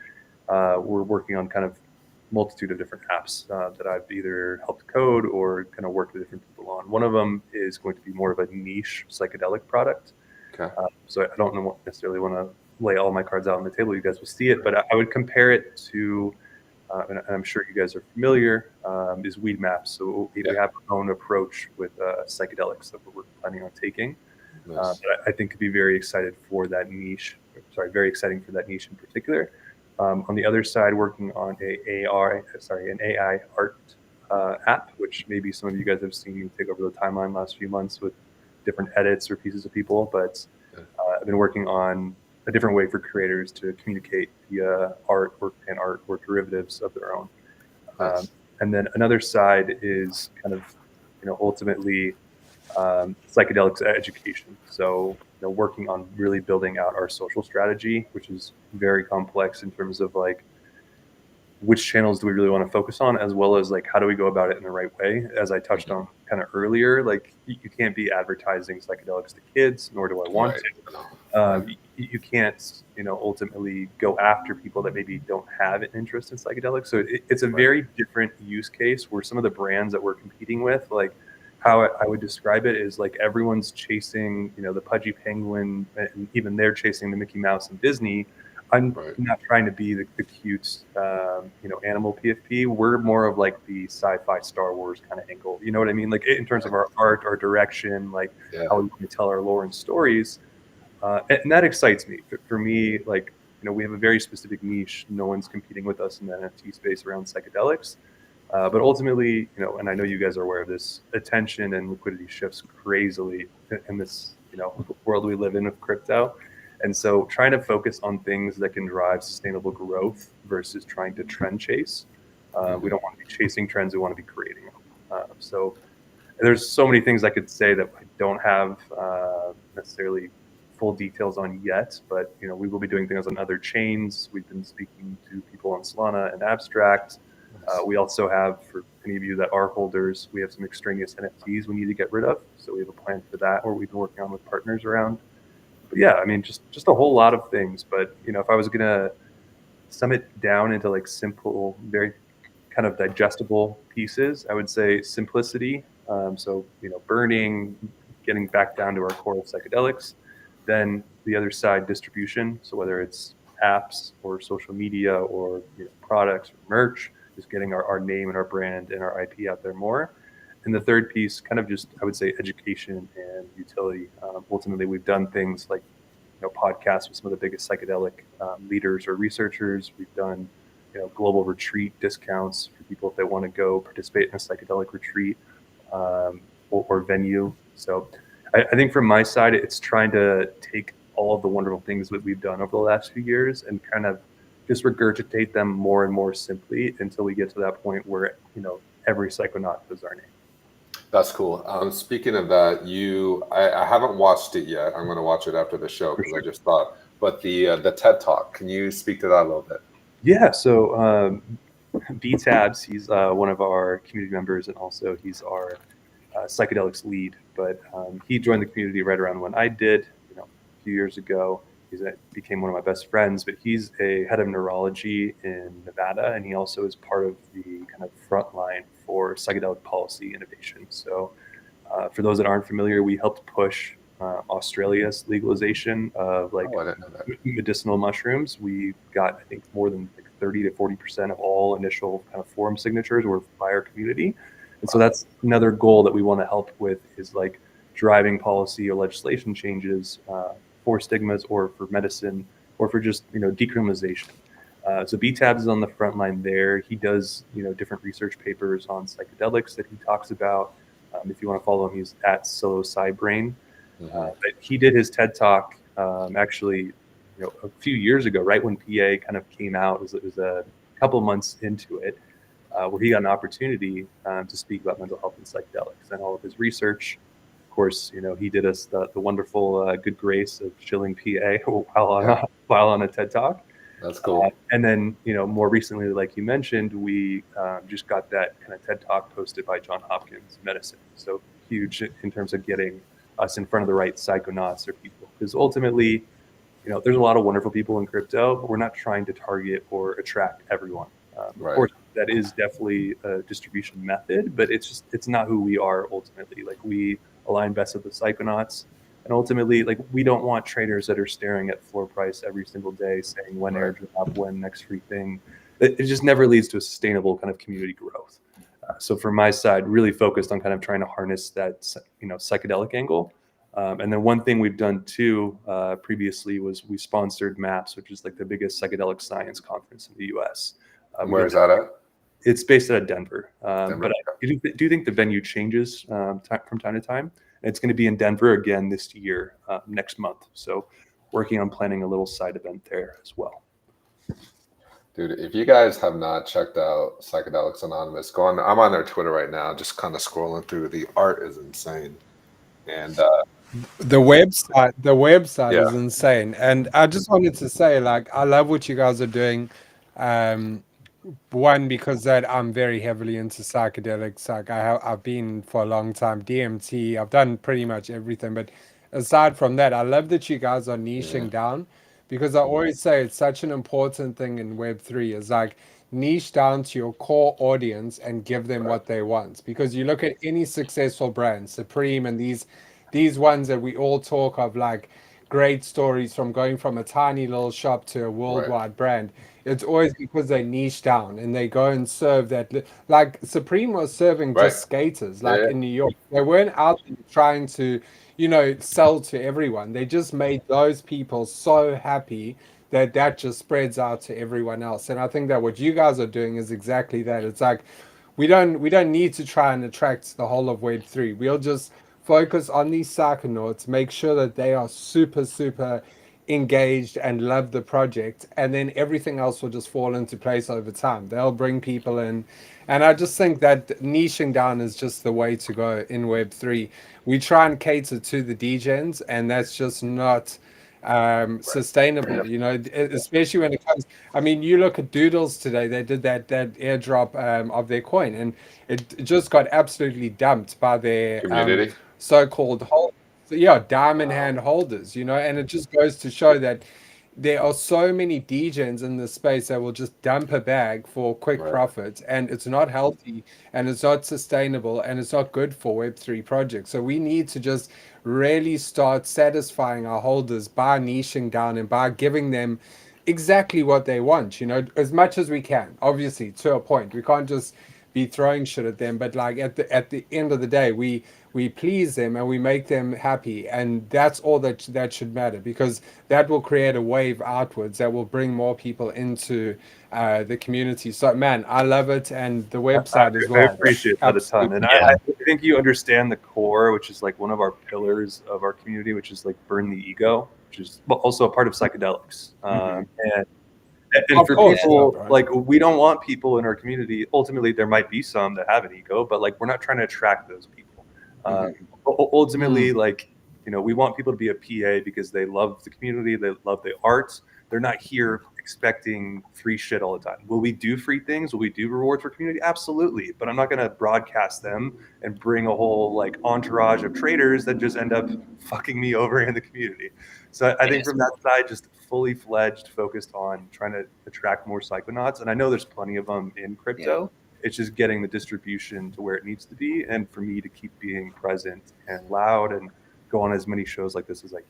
we're working on kind of multitude of different apps that I've either helped code or kind of worked with different people on. One of them is going to be more of a niche psychedelic product. Okay. So I don't necessarily want to lay all my cards out on the table. You guys will see it, but I would compare it to, and I'm sure you guys are familiar, is Weed Maps. So we have our own approach with psychedelics that we're planning on taking. Nice. But I think could be very excited for that niche. Very exciting for that niche in particular. On the other side, working on an AI art app, which maybe some of you guys have seen me take over the timeline last few months with different edits or pieces of people. But I've been working on a different way for creators to communicate via art or derivatives of their own. Nice. And then another side is kind of, ultimately psychedelics education. So, working on really building out our social strategy, which is very complex in terms of like which channels do we really want to focus on, as well as like how do we go about it in the right way. As I touched on kind of earlier, like you can't be advertising psychedelics to kids, nor do I want to. You can't, ultimately go after people that maybe don't have an interest in psychedelics. So it's a very different use case, where some of the brands that we're competing with, like how I would describe it is like everyone's chasing, the Pudgy Penguin, and even they're chasing the Mickey Mouse and Disney. I'm not trying to be the cute, animal PFP. We're more of like the sci-fi Star Wars kind of angle. You know what I mean? Like in terms of our art, our direction, like how we can tell our lore and stories. And that excites me. For me, like, we have a very specific niche. No one's competing with us in the NFT space around psychedelics. But ultimately, and I know you guys are aware of this, attention and liquidity shifts crazily in this, world we live in with crypto. And so trying to focus on things that can drive sustainable growth versus trying to trend chase. We don't want to be chasing trends. We want to be creating them. So there's so many things I could say that I don't have necessarily full details on yet, but we will be doing things on other chains. We've been speaking to people on Solana and Abstract. We also have, for any of you that are holders, we have some extraneous NFTs we need to get rid of. So we have a plan for that, or we've been working on with partners around. But yeah, I mean, just a whole lot of things. But if I was gonna sum it down into like simple, very kind of digestible pieces, I would say simplicity. So burning, getting back down to our core of psychedelics. Then the other side, distribution. So whether it's apps or social media or products or merch, just getting our name and our brand and our IP out there more. And the third piece, kind of just, I would say, education and utility. Ultimately, we've done things like podcasts with some of the biggest psychedelic leaders or researchers. We've done global retreat discounts for people if they want to go participate in a psychedelic retreat or venue. So I think from my side, it's trying to take all of the wonderful things that we've done over the last few years and kind of just regurgitate them more and more simply until we get to that point where every psychonaut knows our name. That's cool. Speaking of that, I haven't watched it yet. I'm going to watch it after the show because I just thought. But the TED Talk, can you speak to that a little bit? Yeah. So B-Tabs, he's one of our community members, and also he's our psychedelics lead. But he joined the community right around when I did, a few years ago. He became one of my best friends. But he's a head of neurology in Nevada, and he also is part of the kind of front line for psychedelic policy innovation. So for those that aren't familiar, we helped push Australia's legalization of medicinal mushrooms. We got, I think, more than 30 to 40% of all initial kind of forum signatures were by our community. And so that's another goal that we want to help with, is like driving policy or legislation changes for stigmas or for medicine or for just decriminalization. So B-Tabs is on the front line there. He does different research papers on psychedelics that he talks about. If you want to follow him, he's at psilocybin. But he did his TED Talk actually a few years ago, right when PA kind of came out. It was a couple months into it, where he got an opportunity to speak about mental health and psychedelics and all of his research. Of course, he did us the wonderful good grace of shilling PA while on a TED Talk. That's cool. And then, more recently, like you mentioned, we just got that kind of TED Talk posted by Johns Hopkins Medicine. So huge in terms of getting us in front of the right psychonauts or people. Because ultimately, there's a lot of wonderful people in crypto, but we're not trying to target or attract everyone. Right. Of course, that is definitely a distribution method, but it's not who we are ultimately. Like, we align best with the psychonauts. And ultimately, like, we don't want traders that are staring at floor price every single day saying when airdrop, when next free thing. It just never leads to a sustainable kind of community growth. So from my side, really focused on kind of trying to harness that, psychedelic angle. And then one thing we've done too previously was we sponsored MAPS, which is like the biggest psychedelic science conference in the U.S. Where is that at? It's based out of Denver. Denver. But do you think the venue changes from time to time? It's going to be in Denver again this year, next month. So working on planning a little side event there as well. Dude, if you guys have not checked out Psychedelics Anonymous, go on. I'm on their Twitter right now, just kind of scrolling through. The art is insane. And the website is insane. And I just wanted to say, like, I love what you guys are doing. One, because that I'm very heavily into psychedelics. Like, I've been for a long time, DMT. I've done pretty much everything. But aside from that, I love that you guys are niching down, because I always say it's such an important thing in Web3 is like niche down to your core audience and give them what they want. Because you look at any successful brand, Supreme, and these ones that we all talk of, like great stories from going from a tiny little shop to a worldwide brand. It's always because they niche down and they go and serve that. Like Supreme was serving just skaters, like in New York. They weren't out trying to, sell to everyone. They just made those people so happy that just spreads out to everyone else. And I think that what you guys are doing is exactly that. It's like we don't need to try and attract the whole of Web3. We'll just focus on these psychonauts, make sure that they are super, super engaged and love the project, and then everything else will just fall into place over time. They'll bring people in, and I just think that niching down is just the way to go in Web3. We try and cater to the DGens, and that's just not sustainable, you know, especially when it comes. I mean, you look at Doodles today, they did that airdrop of their coin, and it just got absolutely dumped by their Community. so-called diamond hand holders, you know, and it just goes to show that there are so many DJs in this space that will just dump a bag for quick profits, and it's not healthy, and it's not sustainable, and it's not good for Web3 projects. So we need to just really start satisfying our holders by niching down and by giving them exactly what they want, you know, as much as we can. Obviously, to a point, we can't just be throwing shit at them, but like at the end of the day, we please them and we make them happy, and that's all that should matter, because that will create a wave outwards that will bring more people into the community. So man, I love it, and the website as well. I appreciate that a ton, and I think you understand the core, which is like one of our pillars of our community, which is like burn the ego, which is also a part of psychedelics. And for people, like, we don't want people in our community. Ultimately, there might be some that have an ego, but like, we're not trying to attract those people. Ultimately, like, you know, we want people to be a PA because they love the community, they love the arts. They're not here expecting free shit all the time. Will we do free things? Will we do rewards for community? Absolutely. But I'm not going to broadcast them and bring a whole like entourage of traders that just end up fucking me over in the community. So I think from that side, just fully fledged, focused on trying to attract more psychonauts. And I know there's plenty of them in crypto. It's just getting the distribution to where it needs to be, and for me to keep being present and loud and go on as many shows like this as I can.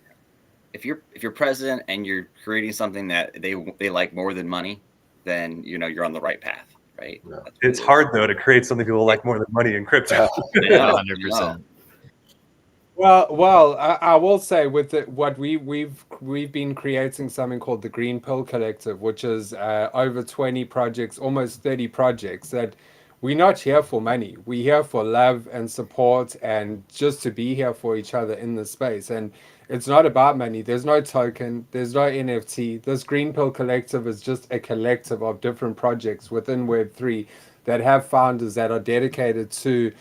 If you're president and you're creating something that they like more than money, then you know you're on the right path, right? Yeah. It's hard though to create something people like more than money in crypto. 100%. Well, I will say with what we've been creating something called the Green Pill Collective, which is over 20 projects, almost 30 projects that we're not here for money. We're here for love and support and just to be here for each other in the space. And it's not about money. There's no token. There's no NFT. This Green Pill Collective is just a collective of different projects within Web3 that have founders that are dedicated to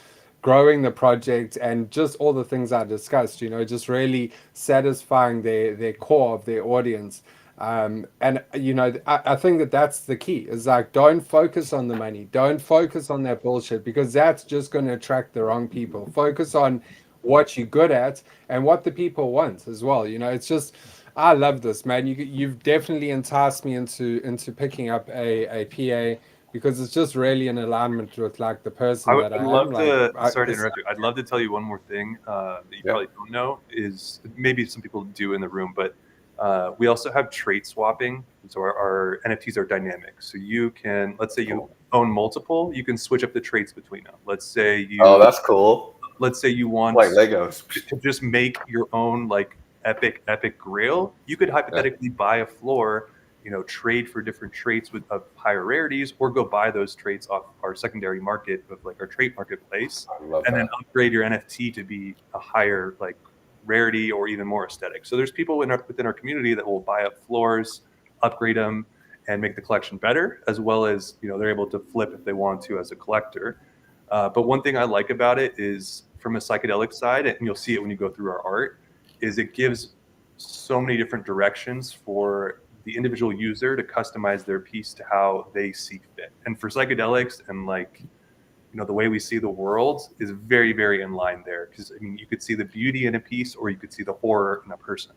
growing the project and just all the things I discussed, you know, just really satisfying their core of their audience. And, you know, I think that that's the key, is like, don't focus on the money. Don't focus on that bullshit, because that's just going to attract the wrong people. Focus on what you're good at and what the people want as well. You know, it's just, I love this, man. You've definitely enticed me into picking up a PA, because it's just really in alignment with like the person that I am. Sorry to interrupt you. I'd love to tell you one more thing that you probably don't know, is maybe some people do in the room, but we also have trait swapping. So our NFTs are dynamic. So you can, let's say you own multiple, you can switch up the traits between them. Let's say you. Oh, that's cool. Let's say you want like Legos to just make your own like epic grail. You could hypothetically buy a floor, you know, trade for different traits of higher rarities, or go buy those traits off our secondary market of like our trait marketplace, and then upgrade your NFT to be a higher like rarity or even more aesthetic. So there's people within our community that will buy up floors, upgrade them, and make the collection better, as well as, you know, they're able to flip if they want to as a collector. But one thing I like about it is, from a psychedelic side, and you'll see it when you go through our art, is it gives so many different directions for the individual user to customize their piece to how they see fit. And for psychedelics and like, you know, the way we see the world is very, very in line there. Because I mean, you could see the beauty in a piece, or you could see the horror in a person.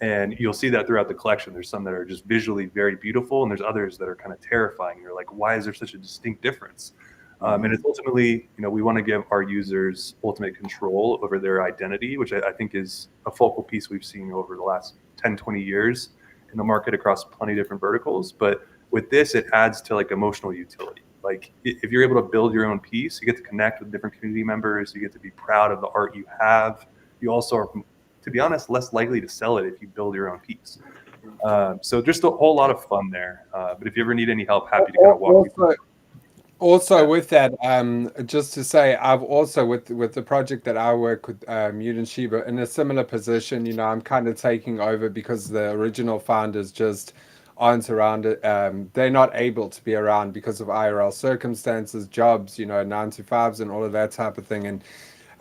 And you'll see that throughout the collection. There's some that are just visually very beautiful, and there's others that are kind of terrifying. You're like, why is there such a distinct difference? And it's ultimately, you know, we want to give our users ultimate control over their identity, which I think is a focal piece we've seen over the last 10, 20 years in the market across plenty of different verticals. But with this, it adds to like emotional utility. Like if you're able to build your own piece, you get to connect with different community members, you get to be proud of the art you have. You also are, to be honest, less likely to sell it if you build your own piece. So just a whole lot of fun there. But if you ever need any help, happy to kind of walk you through. Also, with that, just to say, I've also with the project that I work with, Mutant Shiba, in a similar position. You know, I'm kind of taking over because the original founders just aren't around. They're not able to be around because of IRL circumstances, jobs, you know, 9 to 5s and all of that type of thing. And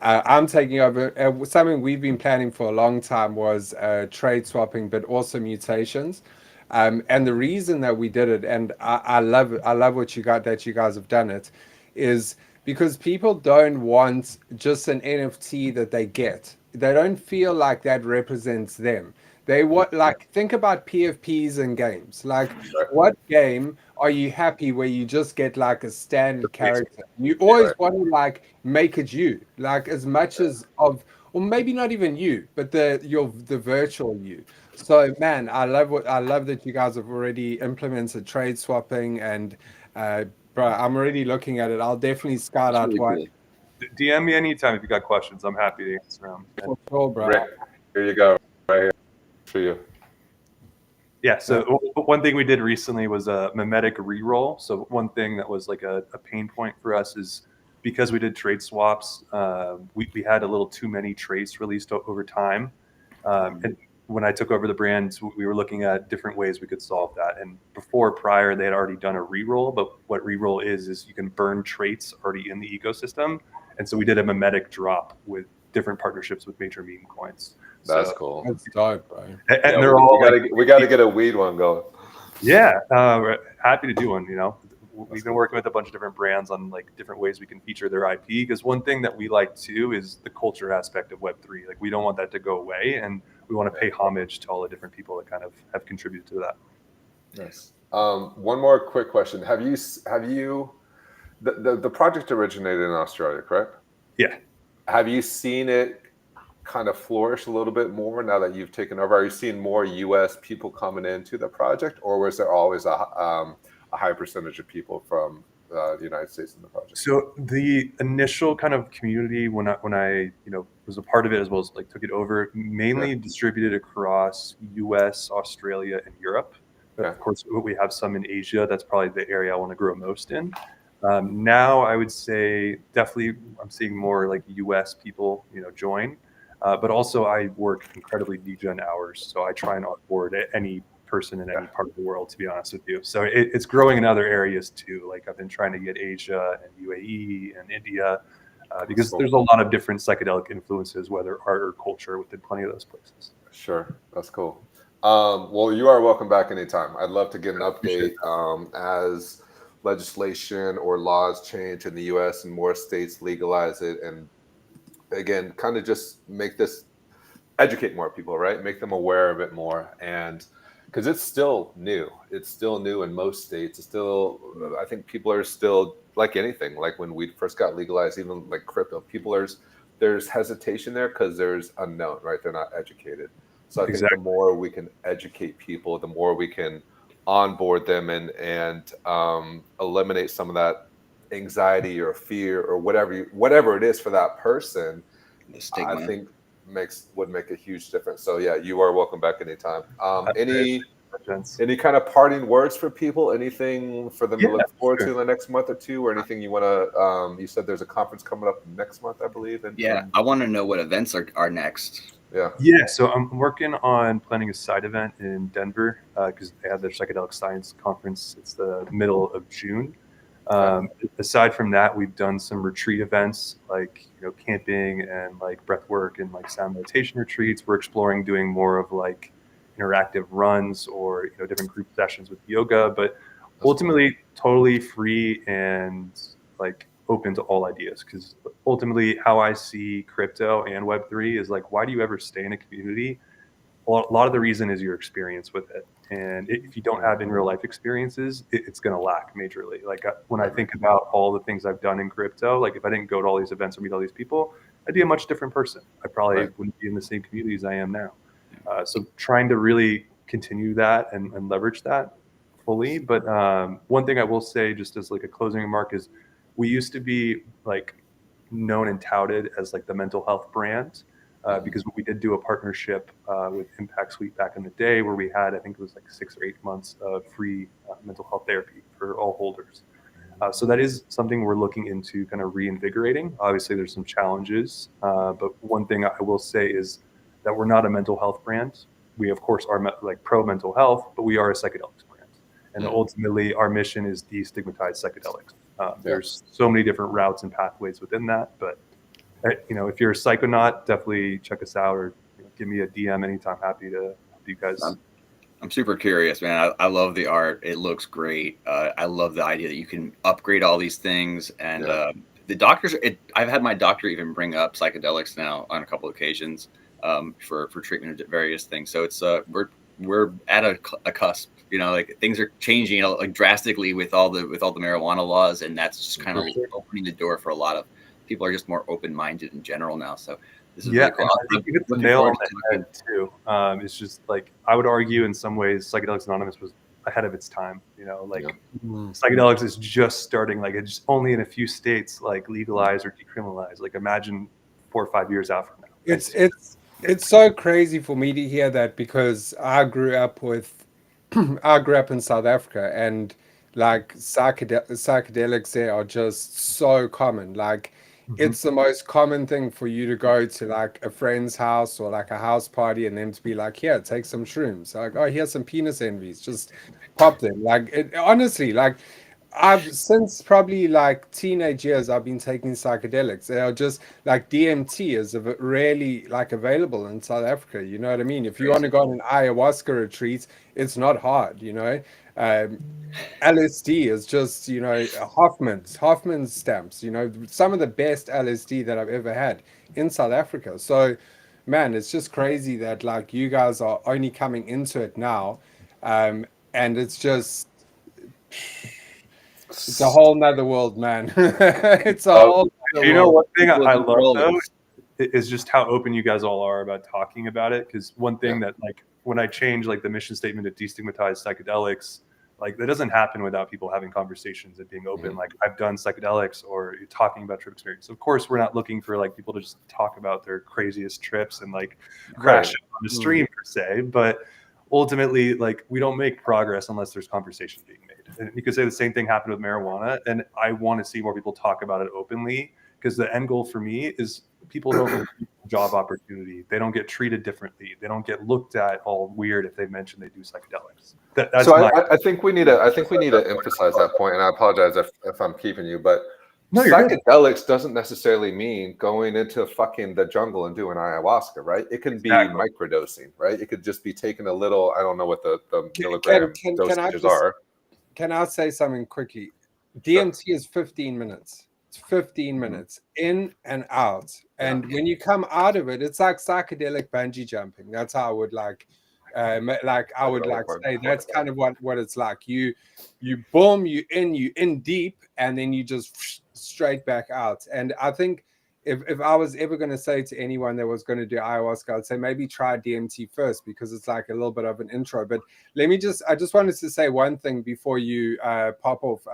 I'm taking over. Something we've been planning for a long time was trade swapping, but also mutations. And the reason that we did it, and I love it, I love what you guys have done it, is because people don't want just an NFT that they get. They don't feel like that represents them. They want, like, think about PFPs and games. Like, what game are you happy where you just get like a standard character? You always want to like make it you, like as much as of, or maybe not even you, but the virtual you. So man, I love that you guys have already implemented trade swapping, and bro, I'm already looking at it. I'll definitely scout It's out really one cool. DM me anytime if you got questions. I'm happy to answer them. for sure, bro. Rick, here you go, right here for you. Yeah. So one thing we did recently was a mimetic reroll. So one thing that was like a pain point for us is because we did trade swaps, we had a little too many traits released over time. And when I took over the brand, we were looking at different ways we could solve that. And prior, they had already done a reroll. But what reroll is you can burn traits already in the ecosystem. And so we did a mimetic drop with different partnerships with major meme coins. That's cool. That's dope, bro. And Yeah, they're all we got to get a weed one going. Yeah, we're happy to do one. You know, we've been working with a bunch of different brands on like different ways we can feature their IP. Because one thing that we like too is the culture aspect of Web3. Like we don't want that to go away, and we want to pay homage to all the different people that kind of have contributed to that. Nice. One more quick question: Have you the project originated in Australia, correct? Yeah. Have you seen it kind of flourish a little bit more now that you've taken over? Are you seeing more U.S. people coming into the project, or was there always a high percentage of people from the United States in the project? So the initial kind of community when I was a part of it as well as like took it over, mainly distributed across U.S., Australia, and Europe. But of course, we have some in Asia. That's probably the area I want to grow most in. Now, I would say definitely I'm seeing more like U.S. people, join. But also, I work incredibly degen hours, so I try and onboard any person in any part of the world, to be honest with you. So it's growing in other areas too. Like I've been trying to get Asia and UAE and India because there's a lot of different psychedelic influences, whether art or culture, within plenty of those places. Sure, that's cool. Well, you are welcome back anytime. I'd love to get an update as legislation or laws change in the U.S. and more states legalize it, and again, kind of just educate more people, right? Make them aware of it more, and because it's still new in most states. It's still, I think people are still like anything. Like when we first got legalized, even like crypto, there's hesitation there because there's unknown, right? They're not educated. So I think the more we can educate people, the more we can onboard them and eliminate some of that anxiety or fear or whatever it is for that person. The stigma. I think would make a huge difference. So yeah, you are welcome back anytime. Any kind of parting words for people? Anything for them to look forward to in the next month or two, or anything you want to? You said there's a conference coming up next month, I believe. I want to know what events are next. Yeah. So I'm working on planning a side event in Denver because they have their psychedelic science conference. It's the middle of June. Aside from that, we've done some retreat events like camping and like breath work and like sound meditation retreats. We're exploring doing more of like interactive runs or different group sessions with yoga, but ultimately totally free and like open to all ideas. Because ultimately, how I see crypto and Web3 is like, why do you ever stay in a community? A lot of the reason is your experience with it. And if you don't have in real life experiences, it's going to lack majorly. Like when I think about all the things I've done in crypto, like if I didn't go to all these events or meet all these people, I'd be a much different person. I probably wouldn't be in the same community as I am now. So trying to really continue that and leverage that fully. But one thing I will say just as like a closing remark is we used to be like known and touted as like the mental health brand. Because we did do a partnership with Impact Suite back in the day where we had, I think it was like 6 or 8 months of free mental health therapy for all holders. So that is something we're looking into kind of reinvigorating. Obviously, there's some challenges, but one thing I will say is that we're not a mental health brand. We, of course, are like pro mental health, but we are a psychedelics brand. And ultimately, our mission is destigmatize psychedelics. There's so many different routes and pathways within that, but if you're a psychonaut, definitely check us out or give me a DM anytime. Happy to help you guys. I'm super curious, man. I love the art. It looks great. I love the idea that you can upgrade all these things. And the doctors, I've had my doctor even bring up psychedelics now on a couple of occasions for treatment of various things. So it's we're at a cusp. Like things are changing like drastically with all the marijuana laws, and that's just kind of opening the door for a lot of people. Are just more open minded in general now. So. This is really cool. I think you hit the nail on the head too. It's just like I would argue in some ways, Psychedelics Anonymous was ahead of its time. Psychedelics is just starting. Like it's only in a few states like legalized or decriminalized. Like imagine 4 or 5 years out from now. It's so crazy for me to hear that because I grew up in South Africa and like psychedelics there are just so common. Like it's the most common thing for you to go to like a friend's house or like a house party and them to be like, here, take some shrooms. Like, oh, here's some penis envies. Just pop them. Like honestly, like I've since probably like teenage years, I've been taking psychedelics. They are just like DMT is rarely like available in South Africa. You know what I mean? If you want to go on an ayahuasca retreat, it's not hard. LSD is just Hoffman's stamps. Some of the best LSD that I've ever had in South Africa. So, man, it's just crazy that like you guys are only coming into it now, and it's just. It's a whole nother world, man. It's a whole nother world. One thing I love though is just how open you guys all are about talking about it. Because one thing that like when I change like the mission statement to destigmatize psychedelics, like that doesn't happen without people having conversations and being open. Like I've done psychedelics or you're talking about trip experience. Of course, we're not looking for like people to just talk about their craziest trips and like crash on the stream per se, but ultimately, like we don't make progress unless there's conversation being made. And you could say the same thing happened with marijuana. And I want to see more people talk about it openly because the end goal for me is people don't get job opportunity. They don't get treated differently. They don't get looked at all weird if they mention they do psychedelics. I think we need to emphasize that point. And I apologize if I'm keeping you, but psychedelics doesn't necessarily mean going into fucking the jungle and doing ayahuasca, right? It can be microdosing, right? It could just be taking a little. I don't know what the milligram dosages are. Can I say something quickly? DMT is 15 minutes. It's 15 minutes in and out. And when you come out of it, it's like psychedelic bungee jumping. That's how I would say that's kind of what it's like. You boom, you in deep, and then you just straight back out. And I think if I was ever going to say to anyone that was going to do ayahuasca, I'd say maybe try DMT first because it's like a little bit of an intro. But I just wanted to say one thing before you pop off.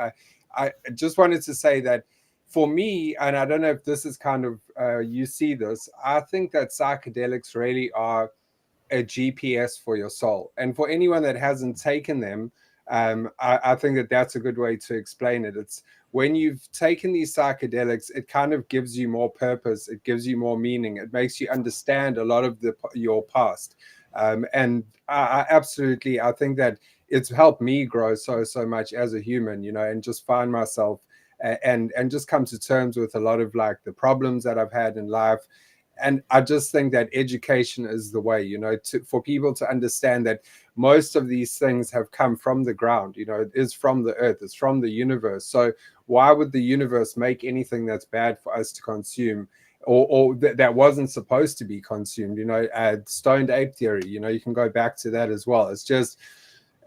I just wanted to say that for me, and I don't know if this is kind of, you see this, I think that psychedelics really are a GPS for your soul. And for anyone that hasn't taken them, I think that that's a good way to explain it. It's when you've taken these psychedelics, it kind of gives you more purpose. It gives you more meaning. It makes you understand a lot of your past. And I absolutely, I think that it's helped me grow so much as a human, and just find myself and just come to terms with a lot of like the problems that I've had in life. And I just think that education is the way, for people to understand that most of these things have come from the ground, it is from the earth, it's from the universe. So why would the universe make anything that's bad for us to consume or that wasn't supposed to be consumed? Stoned ape theory, you can go back to that as well. It's just,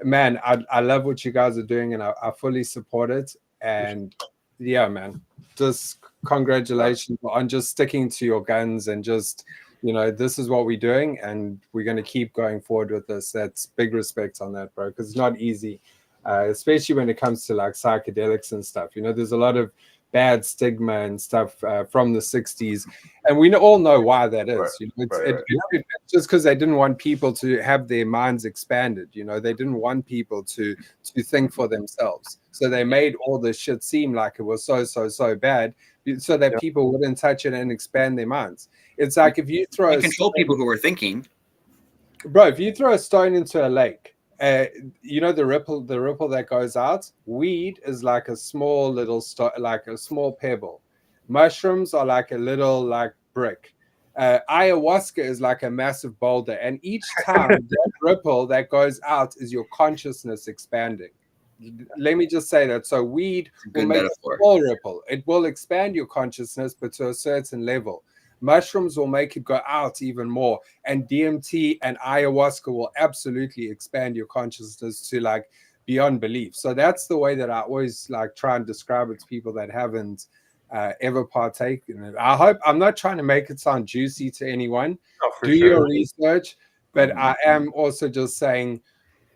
man, I love what you guys are doing and I fully support it. And yeah, man, just congratulations on just sticking to your guns and just, this is what we're doing and we're going to keep going forward with this. That's big respect on that, bro, because it's not easy, especially when it comes to like psychedelics and stuff. There's a lot of bad stigma and stuff from the 60s, and we all know why that is. It's just because they didn't want people to have their minds expanded. They didn't want people to think for themselves. So they made all this shit seem like it was so bad, so that people wouldn't touch it and expand their minds. It's like if you throw and control people who are thinking. Bro, if you throw a stone into a lake, you know the ripple that goes out. Weed is like a small little like a small pebble. Mushrooms are like a little like brick. Ayahuasca is like a massive boulder, and each time that ripple that goes out is your consciousness expanding. Let me just say that. So weed will make a small ripple. It will expand your consciousness, but to a certain level. Mushrooms will make it go out even more, and DMT and ayahuasca will absolutely expand your consciousness to like beyond belief. So that's the way that I always like try and describe it to people that haven't ever partaken in it. I hope I'm not trying to make it sound juicy to anyone. Do your research, but I am also just saying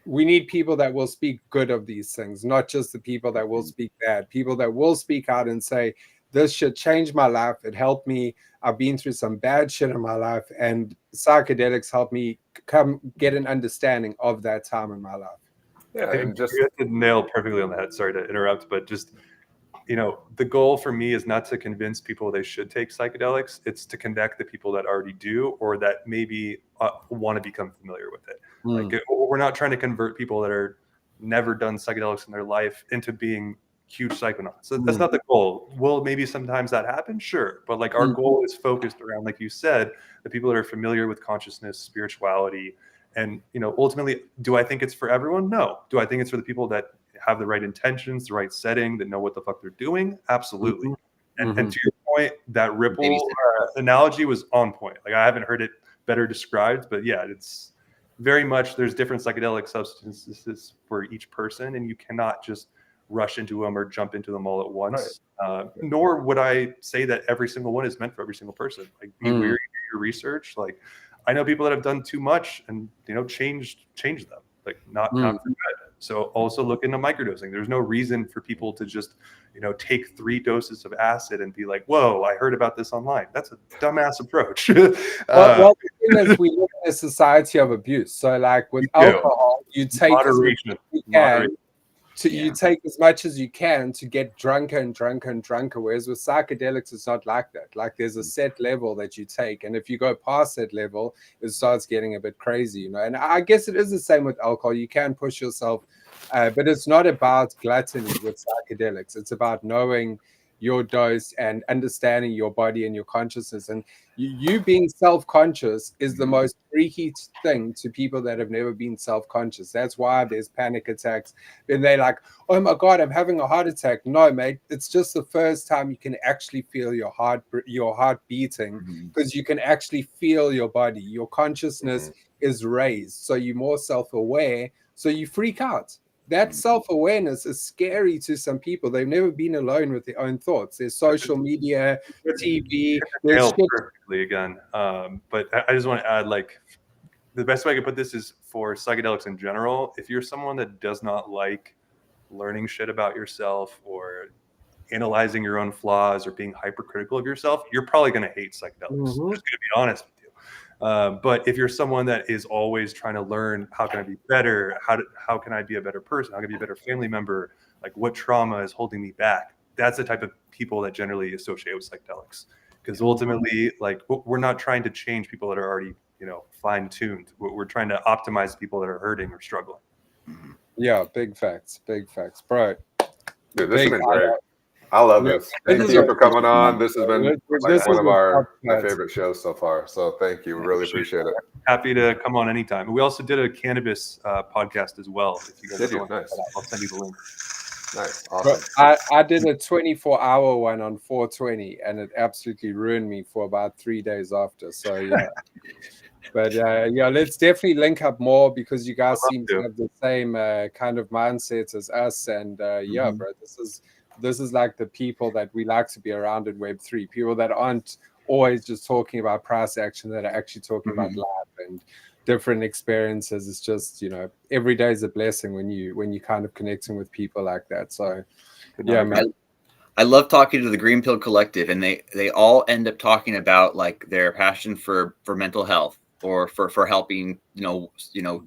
we need people that will speak good of these things, not just the people that will speak bad, people that will speak out and say, this shit changed my life. It helped me. I've been through some bad shit in my life, and psychedelics helped me come get an understanding of that time in my life. Yeah, and just you hit the nail perfectly on the head. Sorry to interrupt, but just, you know, the goal for me is not to convince people they should take psychedelics. It's to connect the people that already do, or that maybe want to become familiar with it. Like, we're not trying to convert people that are never done psychedelics in their life into being huge psychonauts. So that's not the goal. Will maybe sometimes that happen? Sure. But like our goal is focused around, like you said, the people that are familiar with consciousness, spirituality. And, you know, ultimately, do I think it's for everyone? No. Do I think it's for the people that have the right intentions, the right setting, that know what the fuck they're doing? Absolutely. And to your point, that ripple analogy was on point. Like, I haven't heard it better described, but yeah, it's very much, there's different psychedelic substances for each person, and you cannot just rush into them or jump into them all at once. Right. Nor would I say that every single one is meant for every single person. Like, be wary of your research. Like, I know people that have done too much and, you know, changed them, like not for good. So also look into microdosing. There's no reason for people to just, you know, take 3 doses of acid and be like, whoa, I heard about this online. That's a dumbass approach. Well, the thing is, we live in a society of abuse. So like with alcohol, you take moderation. You take as much as you can to get drunker and drunker and drunker. Whereas with psychedelics, it's not like that. Like, there's a set level that you take, and if you go past that level, it starts getting a bit crazy, you know. And I guess it is the same with alcohol. You can push yourself, but it's not about gluttony with psychedelics. It's about knowing your dose and understanding your body and your consciousness. And you being self-conscious is the most freaky thing to people that have never been self-conscious. That's why there's panic attacks. And they're like, oh my God, I'm having a heart attack. No, mate, it's just the first time you can actually feel your heart beating, because you can actually feel your body. Your consciousness is raised. So you're more self-aware. So you freak out. That self-awareness is scary to some people. They've never been alone with their own thoughts. There's social media, TV. Perfectly again. But I just want to add, like, the best way I can put this is for psychedelics in general. If you're someone that does not like learning shit about yourself or analyzing your own flaws or being hypercritical of yourself, you're probably going to hate psychedelics. I'm just going to be honest with you. But if you're someone that is always trying to learn, how can I be better? How can I be a better person? How can I be a better family member? Like, what trauma is holding me back? That's the type of people that generally associate with psychedelics. Because ultimately, like, we're not trying to change people that are already, you know, fine-tuned. We're trying to optimize people that are hurting or struggling. Yeah, big facts, bro. Dude, this has been great. I love this. Thank you for coming on. This has been like one of my favorite shows so far. So thank you. Really appreciate it. Happy to come on anytime. We also did a cannabis podcast as well. If you guys want, nice. I'll send you the link. Nice. Awesome. I did a 24-hour one on 420, and it absolutely ruined me for about 3 days after. So yeah. But yeah, let's definitely link up more, because you guys seem to have the same kind of mindset as us. And yeah, bro, this is like the people that we like to be around in Web3. People that aren't always just talking about price action, that are actually talking about life and different experiences. It's just, you know, every day is a blessing when you kind of connecting with people like that. So yeah, man. I love talking to the Green Pill Collective, and they all end up talking about like their passion for mental health, or for helping, you know,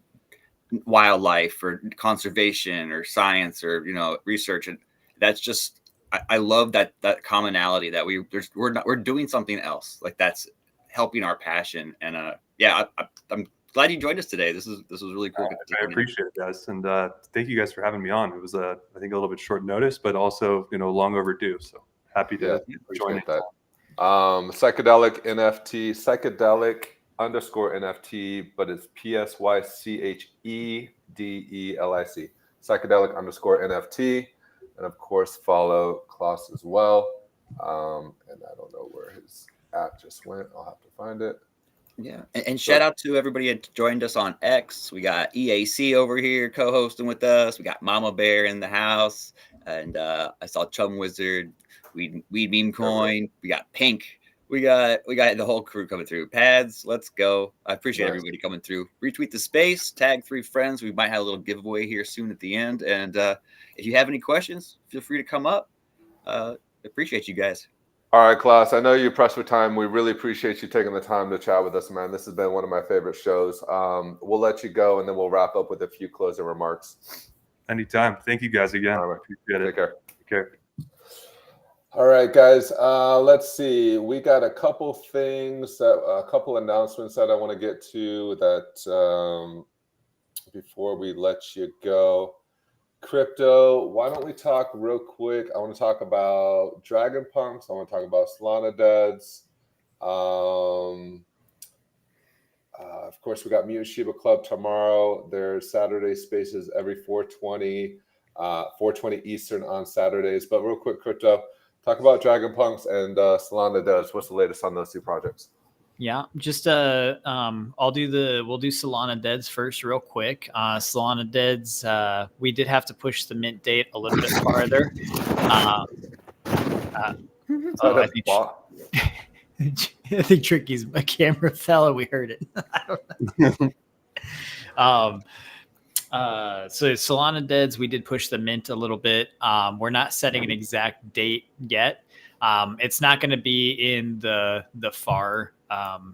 wildlife or conservation or science or research, and that's just I love that commonality that we're doing something else like that's helping our passion. And I'm glad you joined us today. This was really cool. I appreciate it, guys, and thank you guys for having me on. It was I think a little bit short notice, but also long overdue. So happy to join in. That. Psychedelic NFT, psychedelic_NFT, but it's PSYCHEDELIC. Psychedelic_NFT, and of course follow Klaus as well. And I don't know where his app just went. I'll have to find it. Yeah, and shout out to everybody that joined us on X. We got EAC over here co-hosting with us. We got Mama Bear in the house, and I saw Chum Wizard, Weed Meme Coin. We got Pink. We got the whole crew coming through. Pads, let's go! I appreciate everybody coming through. Retweet the space, tag 3 friends. We might have a little giveaway here soon at the end. And if you have any questions, feel free to come up. Appreciate you guys. All right, Klaus, I know you're pressed for time. We really appreciate you taking the time to chat with us, man. This has been one of my favorite shows. We'll let you go, and then we'll wrap up with a few closing remarks. Anytime. Thank you guys again. All right. Appreciate it. Take care. Take care. All right, guys. Let's see. We got a couple announcements that I want to get to that before we let you go. Crypto, why don't we talk real quick? I want to talk about Dragon Punks. I want to talk about Solana Deads. Of course, we got Mutant Shiba Club tomorrow. There's Saturday spaces every 4:20 Eastern on Saturdays. But real quick, Crypto, talk about Dragon Punks and Solana Deads. What's the latest on those two projects? Yeah, just we'll do Solana Deads first real quick. Solana Deads, we did have to push the mint date a little bit farther. I think Tricky's camera fell and we heard it. I don't know. So Solana Deads, we did push the mint a little bit. We're not setting an exact date yet. It's not going to be in the far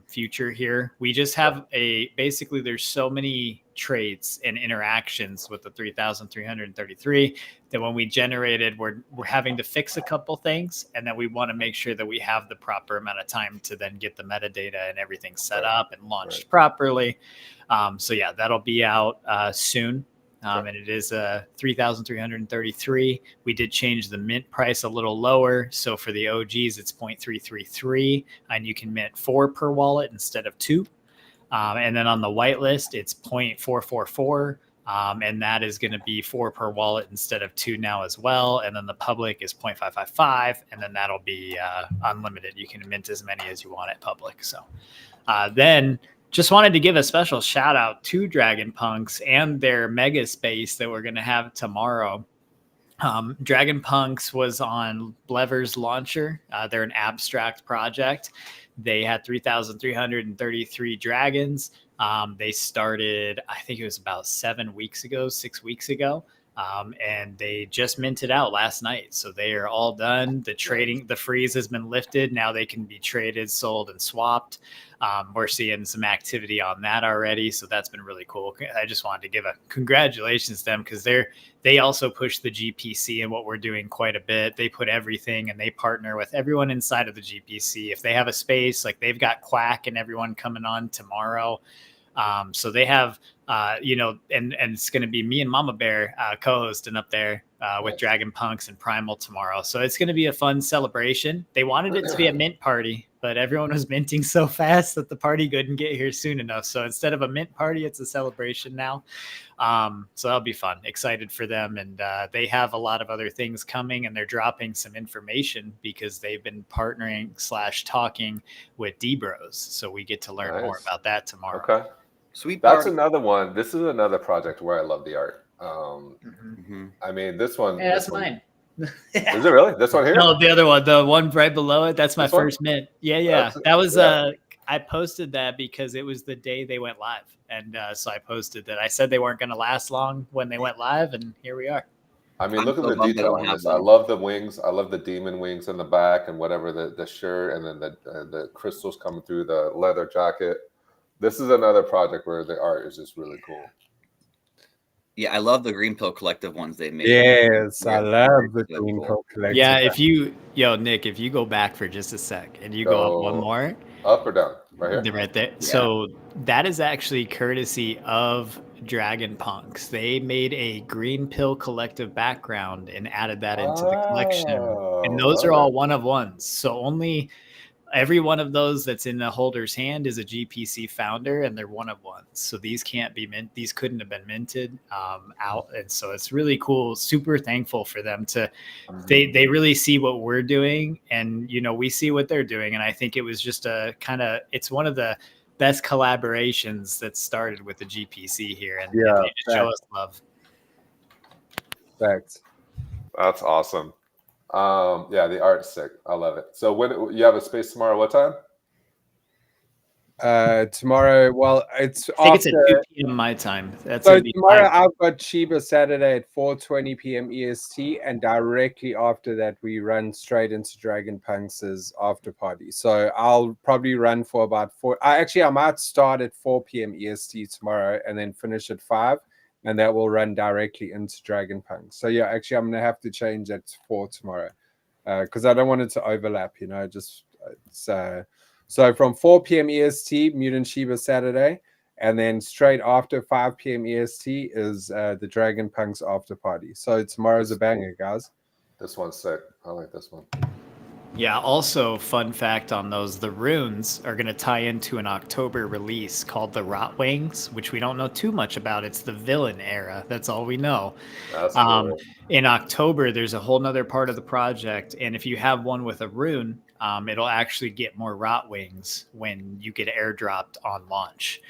future here. We just have basically there's so many traits and interactions with the 3,333 that when we generated, we're having to fix a couple things, and then we want to make sure that we have the proper amount of time to then get the metadata and everything set up and launched properly. So yeah, that'll be out soon. And it is 3,333. We did change the mint price a little lower. So for the OGs, it's 0.333, and you can mint 4 per wallet instead of 2. And then on the whitelist, it's 0.444. And that is going to be 4 per wallet instead of 2 now as well. And then the public is 0.555. And then that'll be unlimited. You can mint as many as you want at public. So then just wanted to give a special shout out to Dragon Punks and their mega space that we're going to have tomorrow. Dragon Punks was on Blever's Launcher. They're an abstract project. They had 3,333 dragons. They started, I think it was about 6 weeks ago. And they just minted out last night. So they are all done. The freeze has been lifted. Now they can be traded, sold, and swapped. We're seeing some activity on that already. So that's been really cool. I just wanted to give a congratulations to them because they also push the GPC and what we're doing quite a bit. They put everything and they partner with everyone inside of the GPC. If they have a space, like they've got Quack and everyone coming on tomorrow. So they have, and it's going to be me and Mama Bear co-hosting up there with Dragon Punks and Primal tomorrow. So it's going to be a fun celebration. They wanted it to be a mint party, but everyone was minting so fast that the party couldn't get here soon enough. So instead of a mint party, it's a celebration now. So that'll be fun. Excited for them. And they have a lot of other things coming, and they're dropping some information because they've been partnering / talking with D-Bros. So we get to learn more about that tomorrow. Okay. Sweet. That's another one. This is another project where I love the art. I mean, this one. Yeah, that's mine. Is it really? This one here? No, the other one, the one right below it. That's my first mint. Yeah. That was I posted that because it was the day they went live, and so I posted that. I said they weren't going to last long when they went live, and here we are. I mean, look at the detail on this. I love the wings. I love the demon wings in the back, and whatever the shirt, and then the crystals coming through the leather jacket. This is another project where the art is just really cool. Yeah, I love the Green Pill Collective ones they made. Yes, I Yeah, love the so Green cool. Pill Collective. Yeah, Nick, if you go back for just a sec and you go up one more, up or down, right here. right there. Yeah. So that is actually courtesy of Dragon Punks. They made a Green Pill Collective background and added that into the collection. And those are all one of ones. So only every one of those that's in the holder's hand is a GPC founder, and they're one of ones. So these can't be mint. These couldn't have been minted out, and so it's really cool. Super thankful for them to. They really see what we're doing, and we see what they're doing, and I think it was just it's one of the best collaborations that started with the GPC here, and Yeah, they just show us love. Facts. That's awesome. Yeah, the art's sick. I love it. So when you have a space tomorrow, what time? Tomorrow, well, it's I think it's after. at 2 p.m. my time. That's So gonna be tomorrow 5. I've got Chiba Saturday at 4:20 p.m. EST, and directly after that we run straight into Dragon Punks' after party. So I'll probably run for about 4. I might start at 4 p.m. EST tomorrow and then finish at 5, and that will run directly into Dragon Punks. So yeah, actually I'm gonna have to change that to 4 tomorrow because I don't want it to overlap. So from 4 p.m. EST, Mutant Shiba Saturday. And then straight after 5 p.m. EST is the Dragon Punks after party. So tomorrow's a banger, guys. This one's sick. I like this one. Yeah, also fun fact on those, the runes are going to tie into an October release called the Rotwings, which we don't know too much about. It's the villain era. That's all we know. That's cool. In October, there's a whole nother part of the project. And if you have one with a rune, it'll actually get more Rotwings when you get airdropped on launch.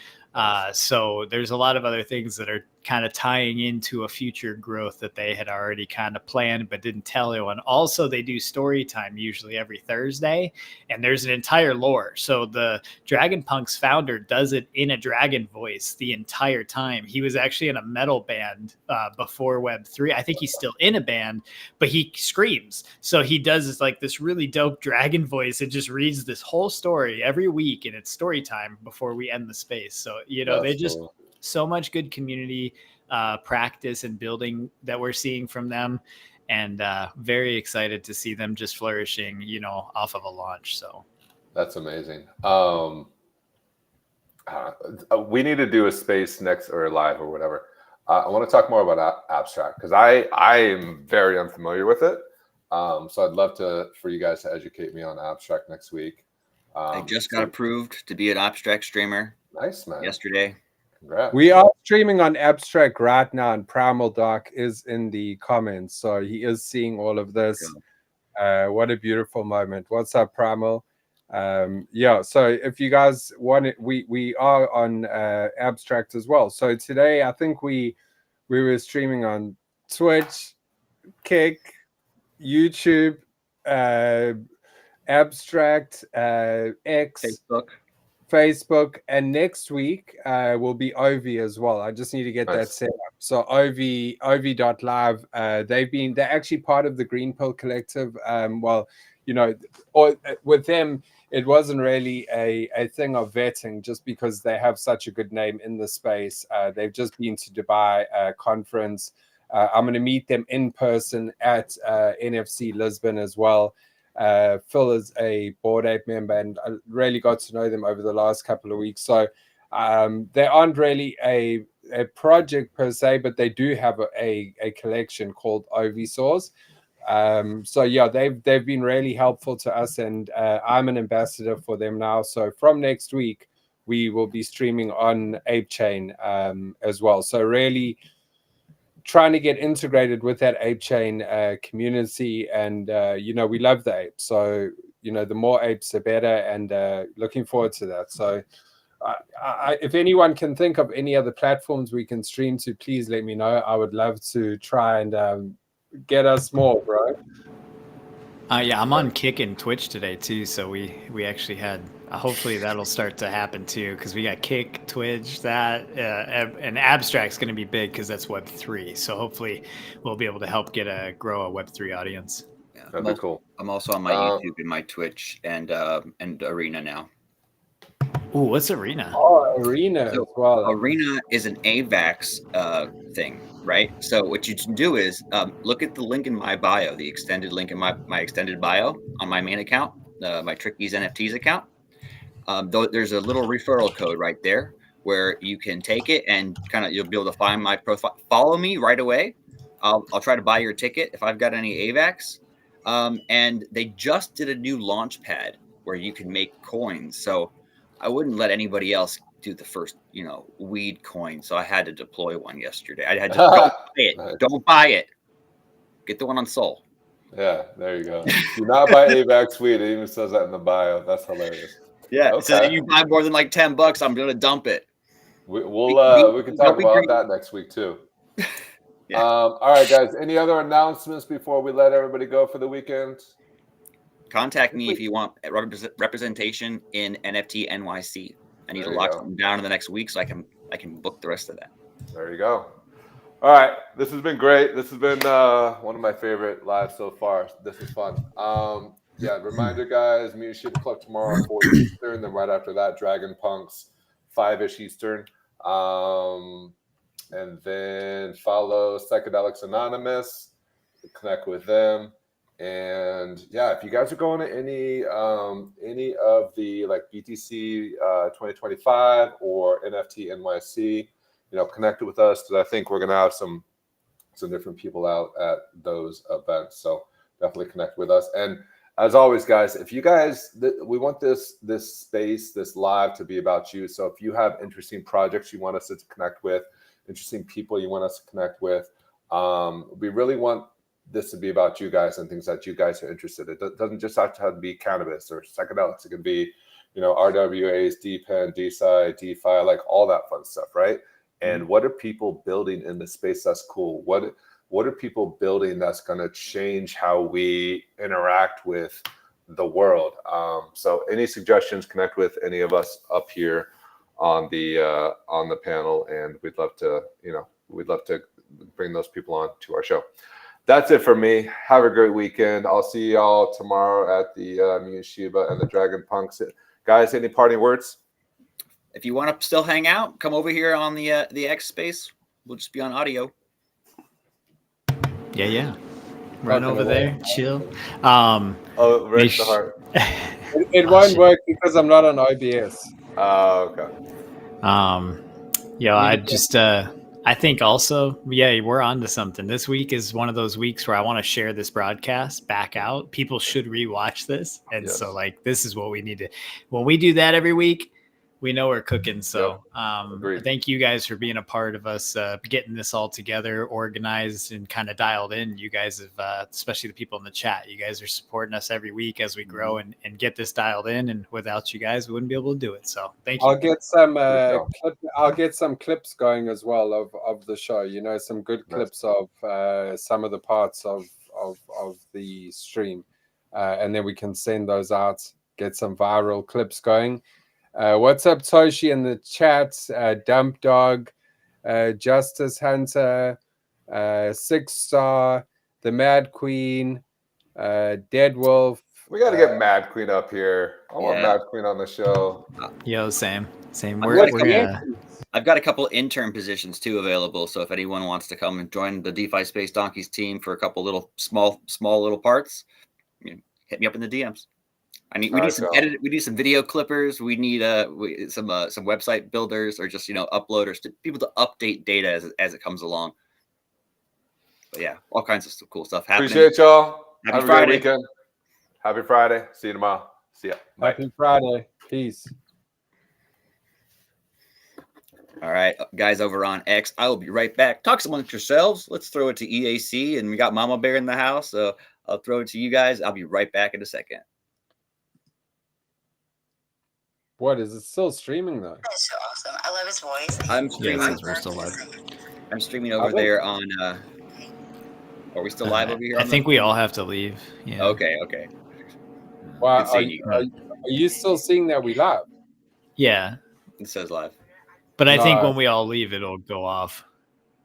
So there's a lot of other things that are kind of tying into a future growth that they had already kind of planned but didn't tell anyone. Also, they do story time usually every Thursday, and there's an entire lore. So the Dragon Punks founder does it in a dragon voice the entire time. He was actually in a metal band before Web3. I think he's still in a band, but he screams. So he does this really dope dragon voice. It just reads this whole story every week, and it's story time before we end the space. So, they just cool. So much good community practice and building that we're seeing from them, and very excited to see them just flourishing, off of a launch. So that's amazing. We need to do a space next or live or whatever. I want to talk more about abstract because I am very unfamiliar with it. So I'd love for you guys to educate me on abstract next week. I just got approved to be an abstract streamer. Nice, man. Yesterday. Congrats. We are streaming on abstract right now, and Primal Dark is in the comments, so he is seeing all of this. What a beautiful moment. What's up, Primal? So if you guys want it, we are on abstract as well. So today I think we were streaming on Twitch, Kick, YouTube, abstract, X, Facebook, and next week will be Ovi as well. I just need to get that set up. So Ovi.live, they're actually part of the Green Pill Collective. With them, it wasn't really a thing of vetting just because they have such a good name in the space. They've just been to Dubai conference. I'm going to meet them in person at NFC Lisbon as well. Phil is a Bored Ape member, and I really got to know them over the last couple of weeks. So they aren't really a project per se, but they do have a collection called Ovisaurs. They've been really helpful to us, and I'm an ambassador for them now. So from next week, we will be streaming on Ape Chain as well. So really trying to get integrated with that ape chain community, and we love the apes, so the more apes the better, and looking forward to that. So if anyone can think of any other platforms we can stream to, please let me know. I would love to try and get us more, bro. I'm on Kick and Twitch today too, so we actually had hopefully that'll start to happen too, because we got Kick, Twitch, and Abstract's going to be big because that's Web3. So hopefully we'll be able to help grow a Web3 audience. Yeah, that'd be cool. I'm also on my YouTube and my Twitch and Arena now. Ooh, what's Arena? Oh, Arena So, as well. Arena is an AVAX thing, right? So what you can do is look at the link in my bio, the extended link in my extended bio on my main account, my Trickies NFTs account. There's a little referral code right there where you can take it and you'll be able to find my profile. Follow me right away. I'll try to buy your ticket if I've got any AVAX. And they just did a new launch pad where you can make coins. So I wouldn't let anybody else do the first, weed coin. So I had to deploy one yesterday. I had to don't buy it. Nice. Don't buy it. Get the one on Sol. Yeah, there you go. Do not buy AVAX weed. It even says that in the bio. That's hilarious. Yeah. Okay. So if you buy more than like $10, I'm gonna dump it. We can talk about that next week too. Yeah. All right, guys. Any other announcements before we let everybody go for the weekend? Contact me if you want representation in NFT NYC. I need to lock something down in the next week so I can book the rest of that. There you go. All right, this has been great. This has been one of my favorite lives so far. This is fun. Yeah, reminder, guys, Mutant Shiba Club tomorrow, 4 Eastern. Then right after that, Dragon Punks, 5-ish Eastern. And then follow Psychedelics Anonymous, connect with them. And yeah, if you guys are going to any of the like BTC 2025 or NFT NYC, connect with us, because I think we're gonna have some different people out at those events. So definitely connect with us. And as always, guys, if you guys, we want this space, this live to be about you. So if you have interesting projects you want us to connect with, interesting people you want us to connect with, we really want this to be about you guys and things that you guys are interested in. It doesn't just have to be cannabis or psychedelics. It can be, RWAs, DPEN, DeSci, DeFi, like all that fun stuff, right? And what are people building in the space that's cool? What are people building that's going to change how we interact with the world? So any suggestions, connect with any of us up here on the panel, and we'd love to bring those people on to our show. That's it for me. Have a great weekend. I'll see y'all tomorrow at the Mutant Shiba and the Dragon Punks. Guys, any parting words? If you want to still hang out, come over here on the X space. We'll just be on audio. Yeah. Run over there, chill. Raise the heart. It won't work because I'm not on OBS. Oh, okay. I think also, we're on to something. This week is one of those weeks where I want to share this broadcast back out. People should rewatch this. And so this is what we need to, when we do that every week, we know we're cooking. So thank you guys for being a part of us getting this all together, organized and kind of dialed in. You guys have, especially the people in the chat, you guys are supporting us every week as we grow and get this dialed in. And without you guys, we wouldn't be able to do it. So thank you. I'll get some clips going as well of the show. Some good clips of some of the parts of the stream, and then we can send those out. Get some viral clips going. What's up, Toshi in the chat? Dump Dog, Justice Hunter, 6-Star, the Mad Queen, Dead Wolf. We got to get Mad Queen up here. I want Mad Queen on the show. Yo, same. I've got a couple intern positions too available. So if anyone wants to come and join the DeFi Space Donkeys team for a couple little small little parts, hit me up in the DMs. We need some video clippers. We need some website builders, or just uploaders, to people to update data as it comes along. But yeah, all kinds of cool stuff happening. Appreciate y'all. Happy Friday. Great weekend. Happy Friday. See you tomorrow. See ya. Bye. Happy Friday. Peace. All right, guys over on X, I will be right back. Talk amongst yourselves. Let's throw it to EAC, and we got Mama Bear in the house, so I'll throw it to you guys. I'll be right back in a second. What, is it still streaming though? That's so awesome. I love his voice. I'm streaming. We're still live. I'm streaming over there on. Are we still live over here? I think we all have to leave. Yeah. Okay. Wow. Are you still seeing that we live? Yeah. It says live. But I think when we all leave, it'll go off.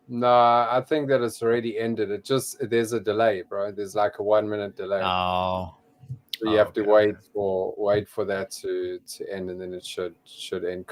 No, I think that it's already ended. There's a delay, bro. There's like a 1 minute delay. Oh. So you have to wait for that to end, and then it should end